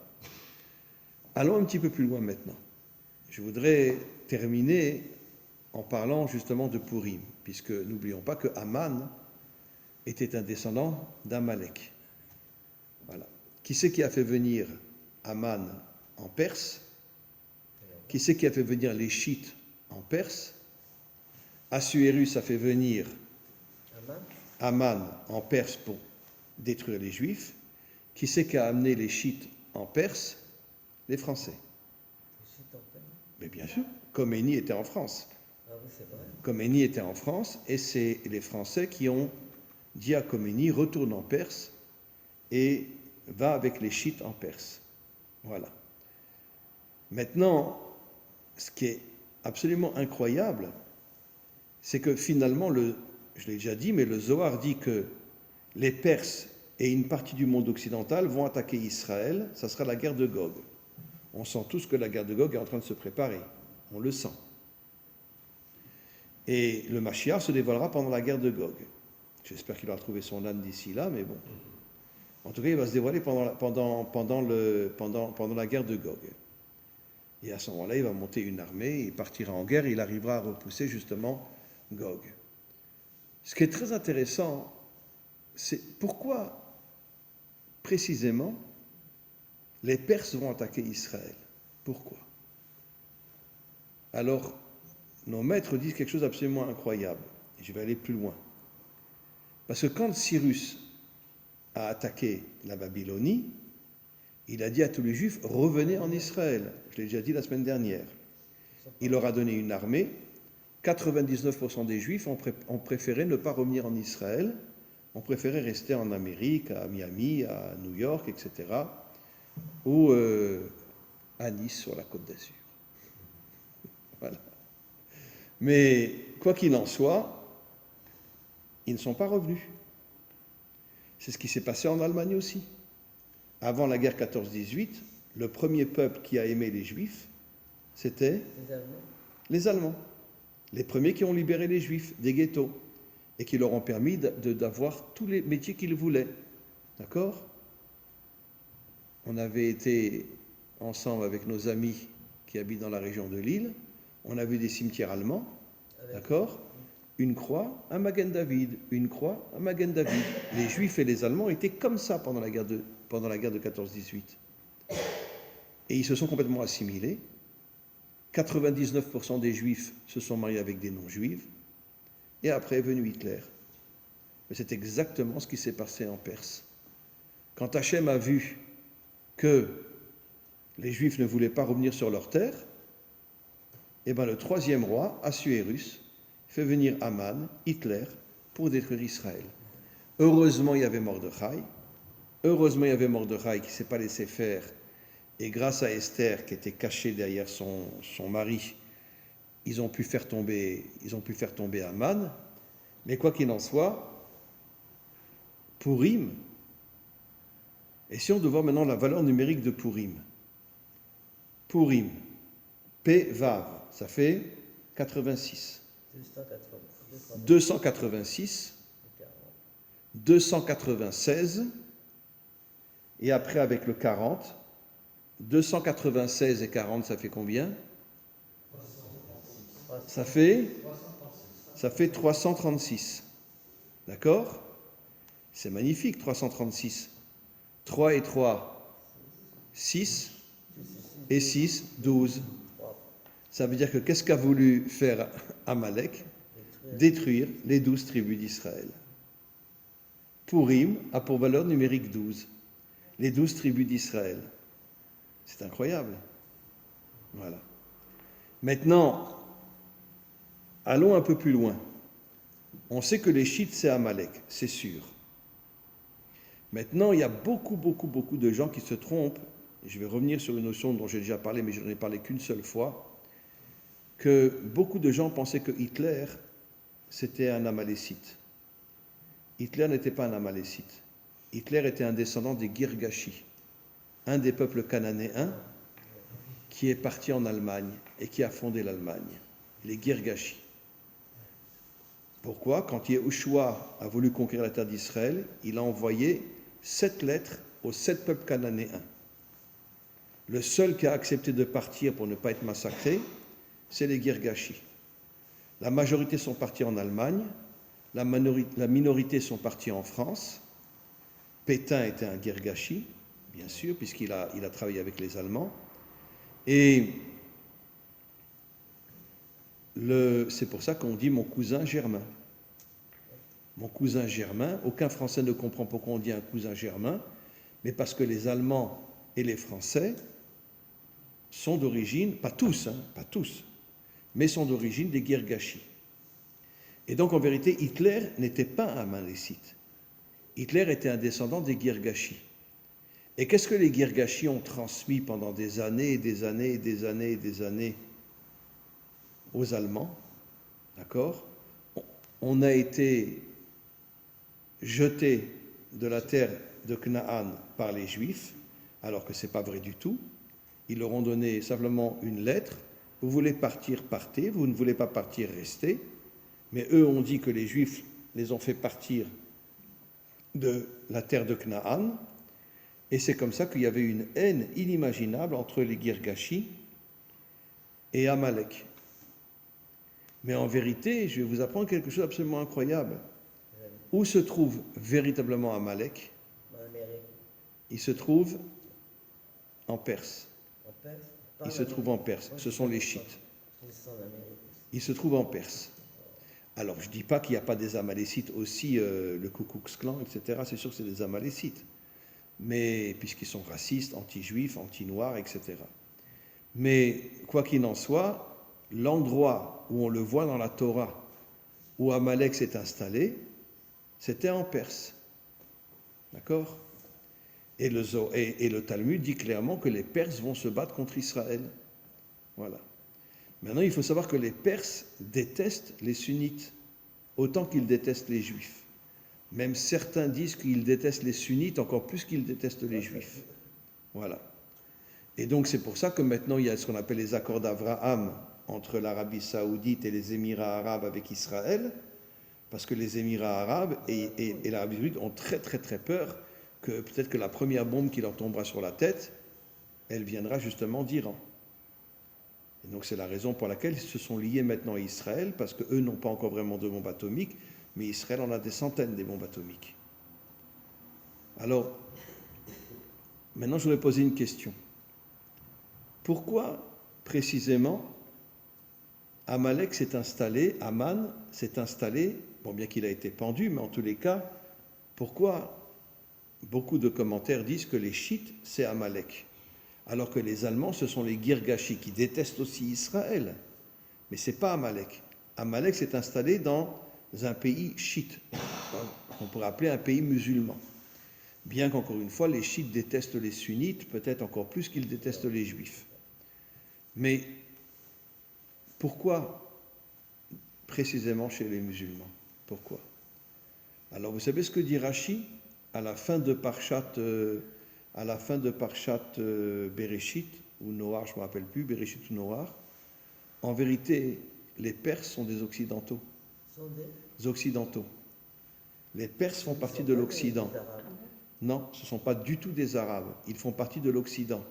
Allons un petit peu plus loin maintenant. Je voudrais terminer en parlant justement de Purim, puisque n'oublions pas que Aman était un descendant d'Amalek. Voilà. Qui c'est qui a fait venir Aman en Perse? Qui c'est qui a fait venir les Chites en Perse? Assuérus a fait venir Aman en Perse pour détruire les Juifs. Qui c'est qui a amené les Chites en Perse? Les Français. Mais bien sûr, Khomeini était en France. Ah oui, c'est vrai. Khomeini était en France et c'est les Français qui ont dit à Khomeini, retourne en Perse et va avec les Chiites en Perse. Voilà. Maintenant, ce qui est absolument incroyable, c'est que finalement, je l'ai déjà dit, mais le Zohar dit que les Perses et une partie du monde occidental vont attaquer Israël, ça sera la guerre de Gog. On sent tous que la guerre de Gog est en train de se préparer, on le sent. Et le Mashiach se dévoilera pendant la guerre de Gog. J'espère qu'il aura trouvé son âne d'ici là, mais bon. En tout cas, il va se dévoiler pendant la guerre de Gog. Et à ce moment-là, il va monter une armée, il partira en guerre, et il arrivera à repousser justement Gog. Ce qui est très intéressant, c'est pourquoi précisément les Perses vont attaquer Israël. Pourquoi? Alors, nos maîtres disent quelque chose d'absolument incroyable. Et je vais aller plus loin. Parce que quand Cyrus a attaqué la Babylonie, il a dit à tous les Juifs, revenez en Israël. Je l'ai déjà dit la semaine dernière. Il leur a donné une armée. 99% des Juifs ont préféré ne pas revenir en Israël, ont préféré rester en Amérique, à Miami, à New York, etc., ou à Nice, sur la Côte d'Azur. Voilà. Mais quoi qu'il en soit, ils ne sont pas revenus. C'est ce qui s'est passé en Allemagne aussi. Avant la guerre 14-18, le premier peuple qui a aimé les Juifs, c'était les Allemands. Les premiers qui ont libéré les Juifs des ghettos et qui leur ont permis d'avoir tous les métiers qu'ils voulaient. D'accord? On avait été ensemble avec nos amis qui habitent dans la région de Lille. On a vu des cimetières allemands. D'accord? Une croix, un Magen David. Une croix, un Magen David. Les Juifs et les Allemands étaient comme ça pendant la guerre de 14-18. Et ils se sont complètement assimilés. 99% des Juifs se sont mariés avec des non-Juifs. Et après est venu Hitler. Mais c'est exactement ce qui s'est passé en Perse. Quand Hachem a vu que les Juifs ne voulaient pas revenir sur leur terre, eh bien le troisième roi, Assuérus, fait venir Aman, Hitler, pour détruire Israël. Heureusement, il y avait Mordechai. Heureusement, il y avait Mordechai qui ne s'est pas laissé faire. Et grâce à Esther, qui était cachée derrière son mari, ils ont pu faire tomber Aman. Mais quoi qu'il en soit, Purim, essayons de voir maintenant la valeur numérique de Purim. Purim, P-Vav, ça fait 86. 286, 296, et après avec le 40, 296 et 40, ça fait combien? Ça fait 336. D'accord? C'est magnifique, 336. 3 et 3, 6. et 6, 12. Ça veut dire que qu'est-ce qu'a voulu faire Amalek? Détruire les 12 tribus d'Israël. Pourim a pour valeur numérique 12. Les 12 tribus d'Israël. C'est incroyable. Voilà. Maintenant, allons un peu plus loin. On sait que les Chites, c'est Amalek, c'est sûr. Maintenant, il y a beaucoup de gens qui se trompent. Je vais revenir sur une notion dont j'ai déjà parlé, mais je n'en ai parlé qu'une seule fois, que beaucoup de gens pensaient que Hitler, c'était un Amalécite. Hitler n'était pas un Amalécite. Hitler était un descendant des Girgashi, un des peuples cananéens qui est parti en Allemagne et qui a fondé l'Allemagne, les Girgashi. Pourquoi? Quand Yehoshua a voulu conquérir la terre d'Israël, il a envoyé 7 lettres aux 7 peuples cananéens. Le seul qui a accepté de partir pour ne pas être massacré, c'est les Girgashi. La majorité sont partis en Allemagne, la minorité sont partis en France. Pétain était un Girgashi, bien sûr, puisqu'il a travaillé avec les Allemands. Et c'est pour ça qu'on dit mon cousin Germain. Mon cousin Germain, aucun Français ne comprend pourquoi on dit un cousin Germain, mais parce que les Allemands et les Français sont d'origine, pas tous, mais sont d'origine des Girgashi. Et donc en vérité, Hitler n'était pas un Amalécite. Hitler était un descendant des Girgashi. Et qu'est-ce que les Girgashi ont transmis pendant des années et des années et des années et des années aux Allemands? D'accord? On a été jetés de la terre de Canaan par les Juifs, alors que ce n'est pas vrai du tout. Ils leur ont donné simplement une lettre. Vous voulez partir, partez. Vous ne voulez pas partir, restez. Mais eux ont dit que les Juifs les ont fait partir de la terre de Canaan. Et c'est comme ça qu'il y avait une haine inimaginable entre les Girgashi et Amalek. Mais en vérité, je vais vous apprendre quelque chose d'absolument incroyable. Où se trouve véritablement Amalek? Il se trouve en Perse. Il se trouve en Perse. Ce sont les Chites. Il se trouve en Perse. Alors, je ne dis pas qu'il n'y a pas des Amalécites aussi, le Ku Klux Klan, etc. C'est sûr que c'est des Amalécites. Mais, puisqu'ils sont racistes, anti-juifs, anti-noirs, etc. Mais, quoi qu'il en soit, l'endroit où on le voit dans la Torah, où Amalek s'est installé, c'était en Perse. D'accord? Et le Talmud dit clairement que les Perses vont se battre contre Israël. Voilà. Maintenant, il faut savoir que les Perses détestent les sunnites, autant qu'ils détestent les juifs. Même certains disent qu'ils détestent les sunnites encore plus qu'ils détestent les juifs. Voilà. Et donc, c'est pour ça que maintenant, il y a ce qu'on appelle les accords d'Abraham entre l'Arabie saoudite et les Émirats arabes avec Israël, parce que les Émirats arabes et l'Arabie saoudite ont très peur que peut-être que la première bombe qui leur tombera sur la tête, elle viendra justement d'Iran. Et donc c'est la raison pour laquelle ils se sont liés maintenant à Israël, parce qu'eux n'ont pas encore vraiment de bombes atomiques, mais Israël en a des centaines des bombes atomiques. Alors, maintenant je voudrais poser une question. Pourquoi précisément Amalek s'est installé, Aman s'est installé, bon bien qu'il a été pendu, mais en tous les cas, pourquoi beaucoup de commentaires disent que les Chiites, c'est Amalek, alors que les Allemands, ce sont les Girgashi, qui détestent aussi Israël. Mais ce n'est pas Amalek. Amalek s'est installé dans un pays chiite, qu'on pourrait appeler un pays musulman. Bien qu'encore une fois, les Chiites détestent les sunnites, peut-être encore plus qu'ils détestent les juifs. Mais pourquoi précisément chez les musulmans? Pourquoi? Alors vous savez ce que dit Rashi à la fin de Parshat Bereshit, ou Noach, je ne me rappelle plus, Bereshit ou Noach. En vérité, les Perses sont des Occidentaux. Des Occidentaux. Les Perses font partie de l'Occident. Non, ce ne sont pas du tout des Arabes. Ils font partie de l'Occident.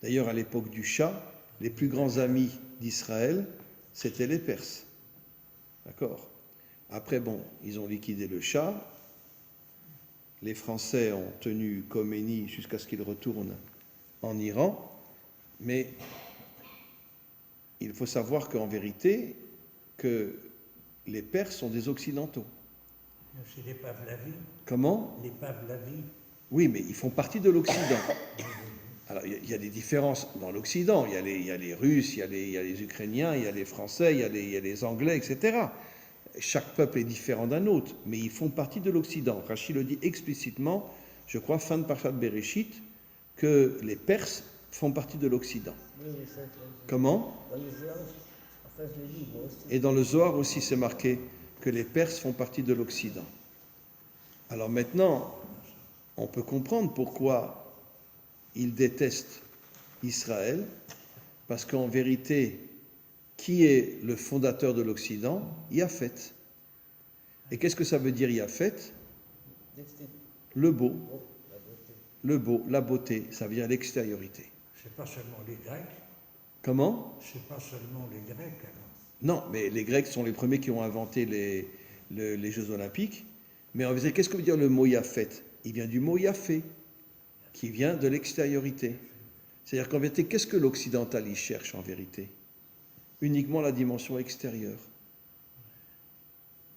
D'ailleurs, à l'époque du Shah, les plus grands amis d'Israël, c'était les Perses. D'accord? Après, bon, ils ont liquidé le Shah. Les Français ont tenu Khomeini jusqu'à ce qu'il retourne en Iran. Mais il faut savoir qu'en vérité, que les Perses sont des Occidentaux. C'est les Pahlavis. Comment? Les Pahlavis. Oui, mais ils font partie de l'Occident. Alors, il y a des différences dans l'Occident. Il y a les Russes, il y a les Ukrainiens, il y a les Français, il y a les Anglais, etc. Chaque peuple est différent d'un autre, mais ils font partie de l'Occident. Rachid le dit explicitement, je crois, fin de Parashat Bereshit, que les Perses font partie de l'Occident. Oui, oui, ça, je- Comment? dans les Zohar, enfin, je l'ai lu, moi aussi. Et dans le Zohar aussi, c'est marqué que les Perses font partie de l'Occident. Alors maintenant, on peut comprendre pourquoi ils détestent Israël, parce qu'en vérité, qui est le fondateur de l'Occident? Yafet. Et qu'est-ce que ça veut dire Yafet? Dès que c'était Le beau, beau, la beauté. le beau, la beauté, ça vient l'extériorité. C'est pas seulement les Grecs. Comment? C'est pas seulement les Grecs, alors. Non, mais les Grecs sont les premiers qui ont inventé les Jeux Olympiques. Mais en vérité, qu'est-ce que veut dire le mot Yafet? Il vient du mot Yafé, qui vient de l'extériorité. C'est-à-dire qu'en vérité, qu'est-ce que l'occidental y cherche en vérité? Uniquement la dimension extérieure.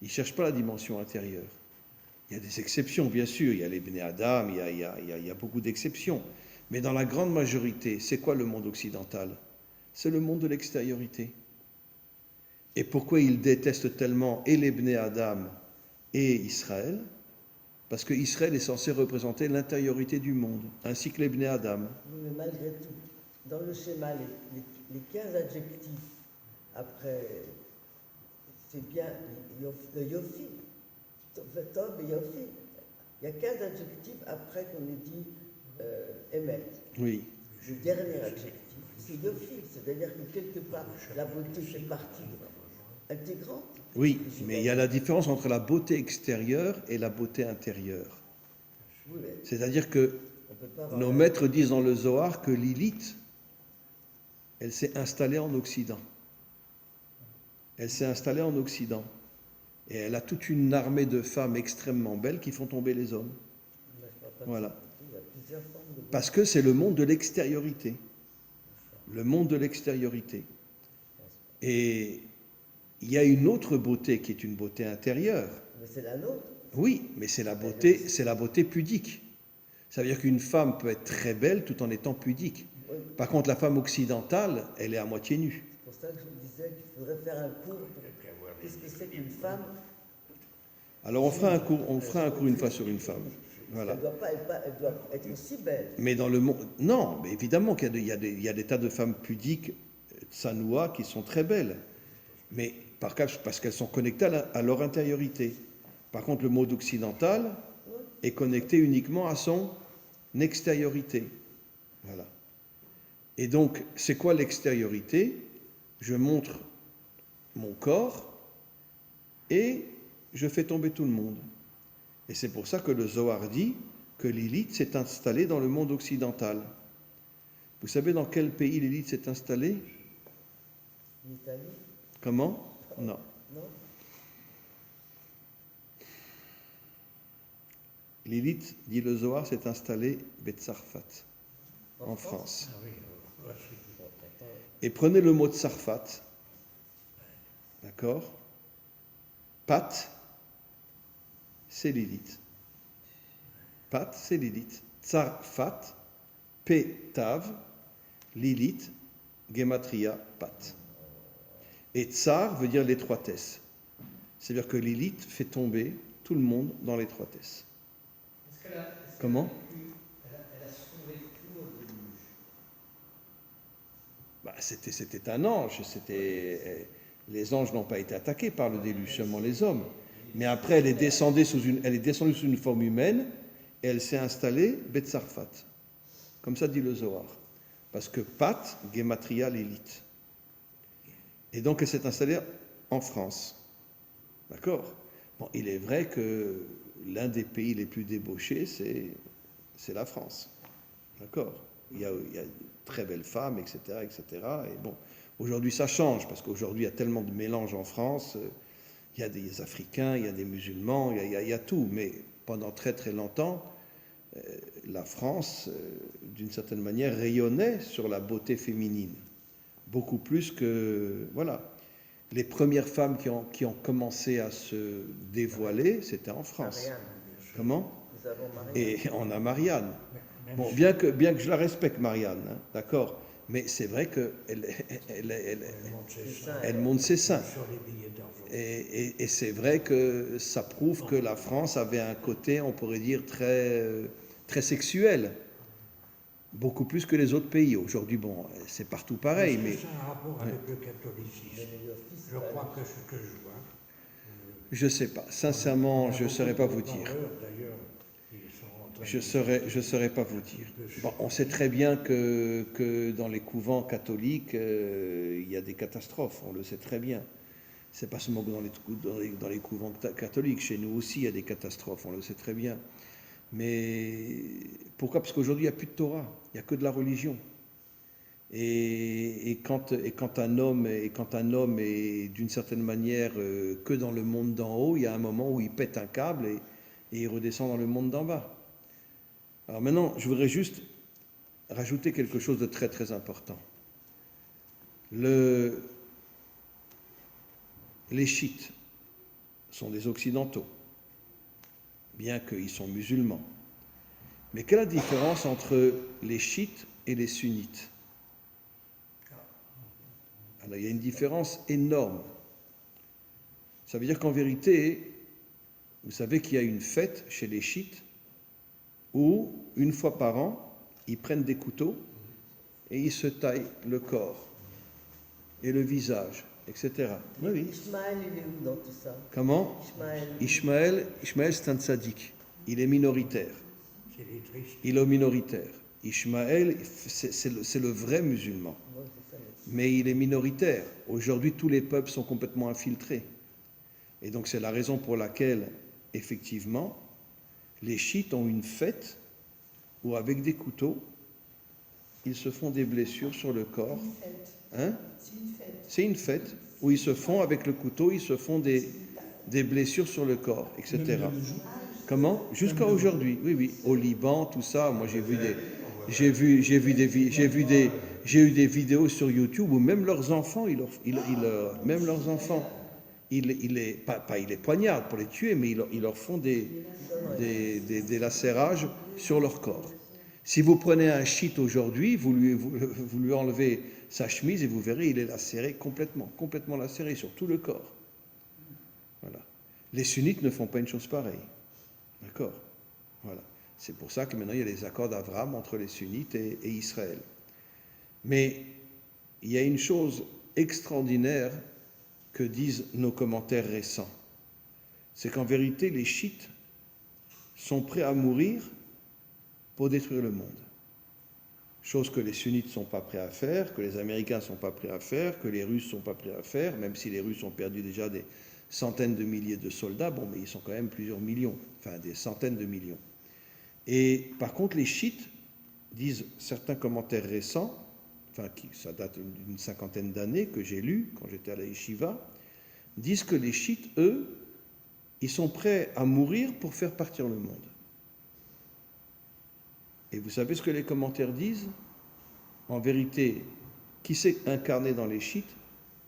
Il ne cherche pas la dimension intérieure. Il y a des exceptions, bien sûr. Il y a les Bnei Adam, il y a beaucoup d'exceptions. Mais dans la grande majorité, c'est quoi le monde occidental? C'est le monde de l'extériorité. Et pourquoi ils détestent tellement et les Bnei Adam et Israël? Parce que Israël est censé représenter l'intériorité du monde, ainsi que les Bnei Adam. Oui, mais malgré tout, dans le schéma, les 15 adjectifs après, c'est bien le Yofi, Tov et Yofi. Il y a 15 adjectifs après qu'on ait dit Emet. Oui. Le dernier adjectif, c'est Yofi, c'est-à-dire que quelque part, la beauté fait partie intégrante. Oui, mais il y a la différence entre la beauté extérieure et la beauté intérieure. Oui, mais C'est-à-dire que on peut pas avoir nos maîtres disent dans le Zohar que Lilith, elle s'est installée en Occident. Elle s'est installée en Occident. Et elle a toute une armée de femmes extrêmement belles qui font tomber les hommes. Mais je parle pas de Voilà. ça. Il y a plusieurs formes de beauté. Parce que c'est le monde de l'extériorité. Le monde de l'extériorité. Et il y a une autre beauté qui est une beauté intérieure. Mais c'est la nôtre. Oui, mais c'est la beauté pudique. Ça veut dire qu'une femme peut être très belle tout en étant pudique. Oui. Par contre, la femme occidentale, elle est à moitié nue. C'est pour ça que je vous disais qu'il faudrait faire un cours pour qu'est-ce que c'est qu'une femme. Alors on fera un cours une fois sur une femme. Voilà. Elle doit être aussi belle. Mais dans le monde, non, mais évidemment qu'il y a des tas de femmes pudiques, tsanoua, qui sont très belles. Mais parce qu'elles sont connectées à leur intériorité. Par contre, le monde occidental est connecté uniquement à son extériorité. Voilà. Et donc, c'est quoi l'extériorité? Je montre mon corps et je fais tomber tout le monde. Et c'est pour ça que le Zohar dit que Lilith s'est installée dans le monde occidental. Vous savez dans quel pays Lilith s'est installée? L'Italie, Comment? Non. non? Lilith, dit le Zohar, s'est installée Betsarfat, en France. Ah oui, ouais, Et prenez le mot de Sarfat, d'accord? Pat, c'est Lilith. Pat, c'est Lilith. Tsarfat, P-Tav, Lilith, Gematria, Pat. Et Tsar veut dire l'étroitesse. C'est-à-dire que Lilith fait tomber tout le monde dans l'étroitesse. Comment? Elle a survécu au déluge. Bah, c'était un ange. Les anges n'ont pas été attaqués par le déluge, seulement les hommes. Mais après, elle est descendue sous une forme humaine et elle s'est installée Betsarfat. Comme ça dit le Zohar. Parce que Pat, Gematria, Lilith. Et donc elle s'est installée en France. D'accord? Bon, il est vrai que l'un des pays les plus débauchés, c'est la France. D'accord? Il y a de très belles femmes, etc., etc. Et bon, aujourd'hui ça change, parce qu'aujourd'hui il y a tellement de mélanges en France. Il y a des Africains, il y a des musulmans, il y a tout. Mais pendant très très longtemps, la France, d'une certaine manière, rayonnait sur la beauté féminine, beaucoup plus que... Voilà. Les premières femmes qui ont commencé à se dévoiler, c'était en France. Marianne. Comment? Nous avons Marianne. Et on a Marianne. Même Bon, si- bien que je la respecte, Marianne, hein, d'accord, mais c'est vrai qu'elle elle monte ses C'est seins ça. elle monte ses seins. sur les billets d'argent. Et c'est vrai que ça prouve que la France avait un côté, on pourrait dire, très sexuel, beaucoup plus que les autres pays. Aujourd'hui, bon, c'est partout pareil, Est-ce que mais ça a un rapport avec le Mais catholicisme? le Yofi, c'est Je pas crois la que ce que je vois. je ne sais pas. Sincèrement, je ne saurais pas vous dire. D'ailleurs, ils sont en train Je saurais pas vous dire. Bon, on sait très bien que dans les couvents catholiques, il y a des catastrophes, on le sait très bien. C'est pas seulement que dans les couvents catholiques, chez nous aussi, il y a des catastrophes, on le sait très bien. Mais pourquoi? Parce qu'aujourd'hui, il n'y a plus de Torah, il n'y a que de la religion. Et quand un homme est d'une certaine manière que dans le monde d'en haut, il y a un moment où il pète un câble et il redescend dans le monde d'en bas. Alors maintenant, je voudrais juste rajouter quelque chose de très très important. Les chiites sont des occidentaux, bien qu'ils sont musulmans. Mais quelle est la différence entre les chiites et les sunnites? Alors il y a une différence énorme. Ça veut dire qu'en vérité, vous savez qu'il y a une fête chez les chiites où, une fois par an, ils prennent des couteaux et ils se taillent le corps et le visage, etc. Oui, oui. Ishmaël, il est où dans tout ça? Comment? Ishmaël. Ishmaël, c'est un tzaddik. Il est minoritaire. C'est les tristes. Il est minoritaire. Ishmaël, c'est le vrai musulman. Bon, c'est ça, mais- Mais il est minoritaire. Aujourd'hui, tous les peuples sont complètement infiltrés. Et donc, c'est la raison pour laquelle, effectivement, les chiites ont une fête où, avec des couteaux, ils se font des blessures sur le corps. Hein? C'est une fête où ils se font, avec le couteau, ils se font des blessures sur le corps, etc. Comment? Jusqu'à aujourd'hui, oui, oui. Au Liban, tout ça. Moi, j'ai eu des vidéos sur YouTube où même leurs enfants, même leurs enfants, ils les poignardent pour les tuer, mais ils leur font des lacérages sur leur corps. Si vous prenez un chiite aujourd'hui, vous lui enlevez sa chemise et vous verrez, il est lacéré complètement lacéré sur tout le corps. Voilà. Les sunnites ne font pas une chose pareille. D'accord? Voilà. C'est pour ça que maintenant il y a les accords d'Abraham entre les sunnites et Israël. Mais il y a une chose extraordinaire que disent nos commentaires récents. C'est qu'en vérité, les chiites sont prêts à mourir pour détruire le monde. Chose que les sunnites ne sont pas prêts à faire, que les Américains ne sont pas prêts à faire, que les Russes ne sont pas prêts à faire, même si les Russes ont perdu déjà des centaines de milliers de soldats, bon, mais ils sont quand même plusieurs millions, enfin des centaines de millions. Et par contre, les chiites, disent certains commentaires récents, enfin ça date d'une cinquantaine d'années que j'ai lu quand j'étais à la yeshiva, disent que les chiites, eux, ils sont prêts à mourir pour faire partir le monde. Et vous savez ce que les commentaires disent? En vérité, qui s'est incarné dans les chiites?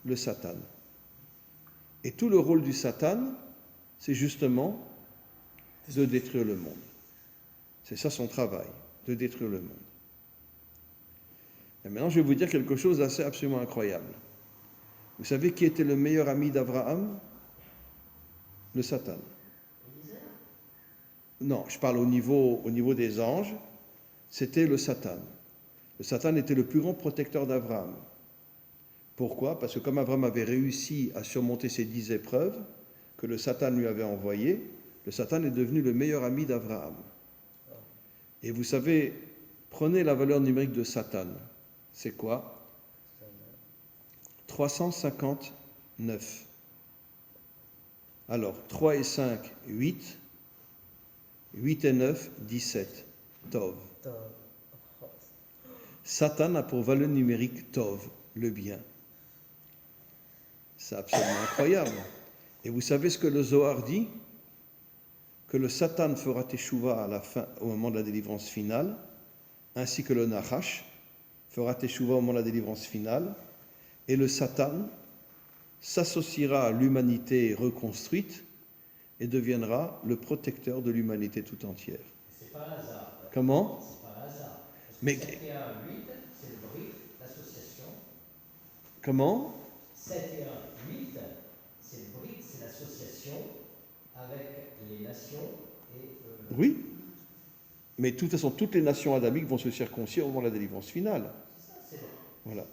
Le Satan. Et tout le rôle du Satan, c'est justement de détruire le monde. C'est ça son travail, de détruire le monde. Et maintenant, je vais vous dire quelque chose d'assez absolument incroyable. Vous savez qui était le meilleur ami d'Abraham? Le Satan. Non, je parle au niveau des anges, c'était le Satan. Le Satan était le plus grand protecteur d'Abraham. Pourquoi? Parce que comme Abraham avait réussi à surmonter ces 10 épreuves que le Satan lui avait envoyées, le Satan est devenu le meilleur ami d'Abraham. Et vous savez, prenez la valeur numérique de Satan. C'est quoi? 359. Alors, 3 et 5, 8. 8 et 9, 17. Tov. Satan a pour valeur numérique Tov, le bien. C'est absolument incroyable. Et vous savez ce que le Zohar dit? que le Satan fera teshuva à la fin, au moment de la délivrance finale, ainsi que le Nachash fera teshuva au moment de la délivrance finale, et le Satan s'associera à l'humanité reconstruite et deviendra le protecteur de l'humanité tout entière. C'est pas un hasard. Comment? C'est pas un hasard. Parce que Mais- 7 et 1, 8, c'est le BRIC, l'association. Comment? 7 et 1, 8, c'est le BRIC, c'est l'association avec les nations et. Oui. Mais de toute façon, toutes les nations adamiques vont se circoncire au moment de la délivrance finale. Ça, c'est vrai. Voilà.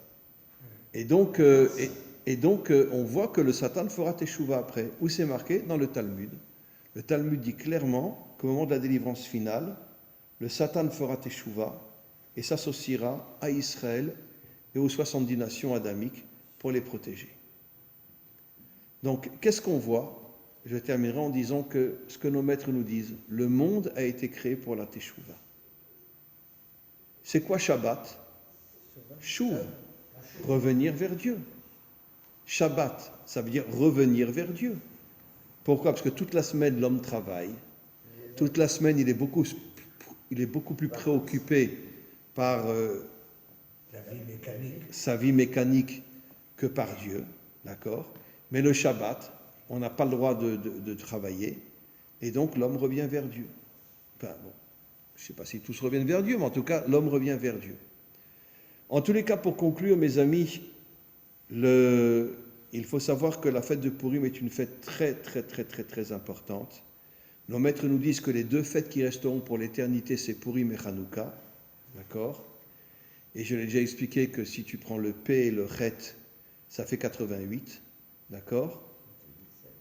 Et donc, on voit que le Satan fera teshuva après. Où c'est marqué? Dans le Talmud. Le Talmud dit clairement qu'au moment de la délivrance finale, le Satan fera teshuva et s'associera à Israël et aux 70 nations adamiques pour les protéger. Donc, qu'est-ce qu'on voit? Je terminerai en disant que ce que nos maîtres nous disent, le monde a été créé pour la teshuva. C'est quoi Shabbat? Shuv, revenir vers Dieu. Shabbat, ça veut dire revenir vers Dieu. Pourquoi? Parce que toute la semaine, l'homme travaille. Toute la semaine, il est beaucoup plus préoccupé par La vie mécanique. sa vie mécanique que par Dieu. D'accord? Mais le Shabbat, on n'a pas le droit de travailler. Et donc, l'homme revient vers Dieu. Enfin, bon, je ne sais pas si tous reviennent vers Dieu, mais en tout cas, l'homme revient vers Dieu. En tous les cas, pour conclure, mes amis, il faut savoir que la fête de Purim est une fête très, très, très, très, très importante. Nos maîtres nous disent que les deux fêtes qui resteront pour l'éternité, c'est Purim et Hanouka. D'accord? Et je l'ai déjà expliqué que si tu prends le P et le Chet, ça fait 88. D'accord?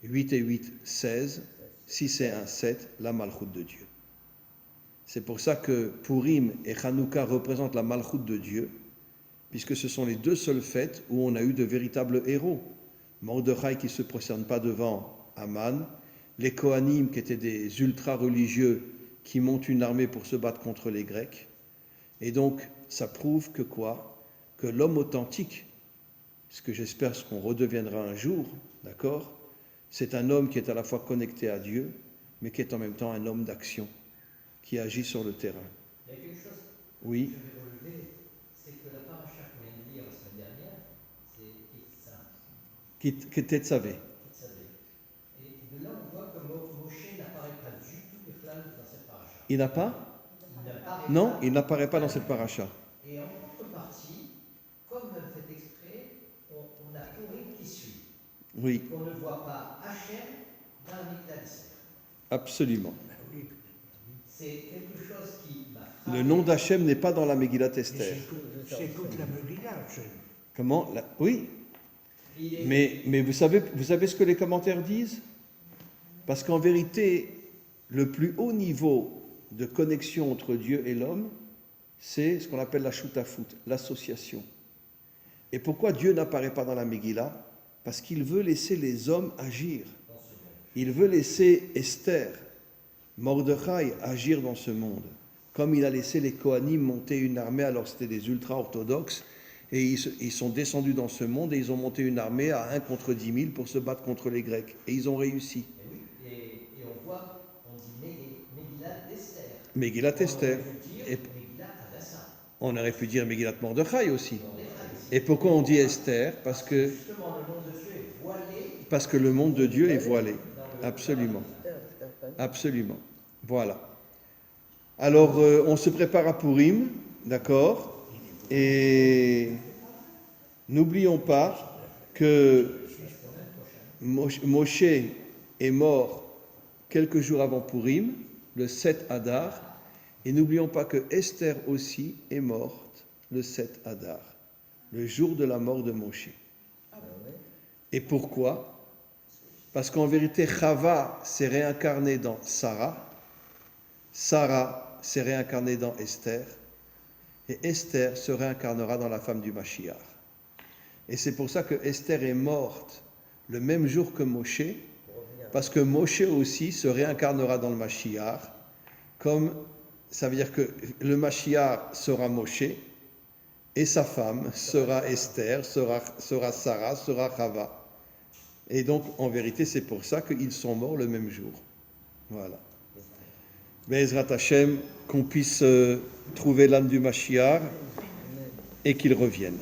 8 et 8, 16. 6 et 1, 7, la Malchoute de Dieu. C'est pour ça que Purim et Hanouka représentent la Malchoute de Dieu, puisque ce sont les deux seules fêtes où on a eu de véritables héros. Mordechai qui ne se prosterne pas devant Aman, les Kohanim qui étaient des ultra-religieux qui montent une armée pour se battre contre les Grecs. Et donc, ça prouve que quoi? Que l'homme authentique, ce que j'espère ce qu'on redeviendra un jour, d'accord? C'est un homme qui est à la fois connecté à Dieu, mais qui est en même temps un homme d'action, qui agit sur le terrain. Il y a quelque chose Oui, que je vais relever, c'est que la paracha qu'on vient de lire la semaine dernière, c'est Kitsa, qui était savé. Kitsavé. Et de là, on voit que Moshe n'apparaît pas du tout de flamme dans cette paracha. Il n'a pas? Il n'apparaît Non, pas. il n'apparaît pas dans cette paracha. Et en contrepartie, comme fait exprès, on a Purim qui suit. Oui, On ne voit pas Hachem dans la Mikdash d'Esther. absolument. Ben oui. C'est quelque chose qui m'a frappé. Le nom d'Hachem n'est pas dans la Megillat Et Esther. c'est toute la Megillah. Comment? Oui, Il est- mais vous savez ce que les commentaires disent? Parce qu'en vérité, le plus haut niveau de connexion entre Dieu et l'homme, c'est ce qu'on appelle la shutafut, l'association. Et pourquoi Dieu n'apparaît pas dans la Megillah? Parce qu'il veut laisser les hommes agir. Il veut laisser Esther, Mordechai agir dans ce monde. Comme il a laissé les Kohanim monter une armée, alors c'était des ultra-orthodoxes, et ils sont descendus dans ce monde et ils ont monté une armée à 1 contre 10 000 pour se battre contre les Grecs. Et ils ont réussi. Et oui, et on voit, on dit Megillah d'Esther. Megillat Esther. On aurait pu dire Et Megillah Hadassa. on aurait pu dire Megillat Mordechai aussi. Mordechai aussi. Et pourquoi on dit Esther? Parce que Justement, le nom de Dieu est voilé le monde de Dieu est voilé. dans le. Absolument. Absolument. Voilà. Alors, on se prépare à Purim, d'accord? Et n'oublions pas que Moshe est mort quelques jours avant Purim, le 7 Adar, et n'oublions pas que Esther aussi est morte le 7 Adar, le jour de la mort de Moshe. Et pourquoi? Parce qu'en vérité, Chava s'est réincarnée dans Sarah, Sarah s'est réincarnée dans Esther, et Esther se réincarnera dans la femme du Mashiach. Et c'est pour ça que Esther est morte le même jour que Moshe, parce que Moshe aussi se réincarnera dans le Mashiach, comme ça veut dire que le Mashiach sera Moshe, et sa femme sera Esther, sera Sarah, sera Chava. Et donc, en vérité, c'est pour ça qu'ils sont morts le même jour. Voilà. Be'ezrat Hashem, qu'on puisse trouver l'âme du Mashiach et qu'il revienne.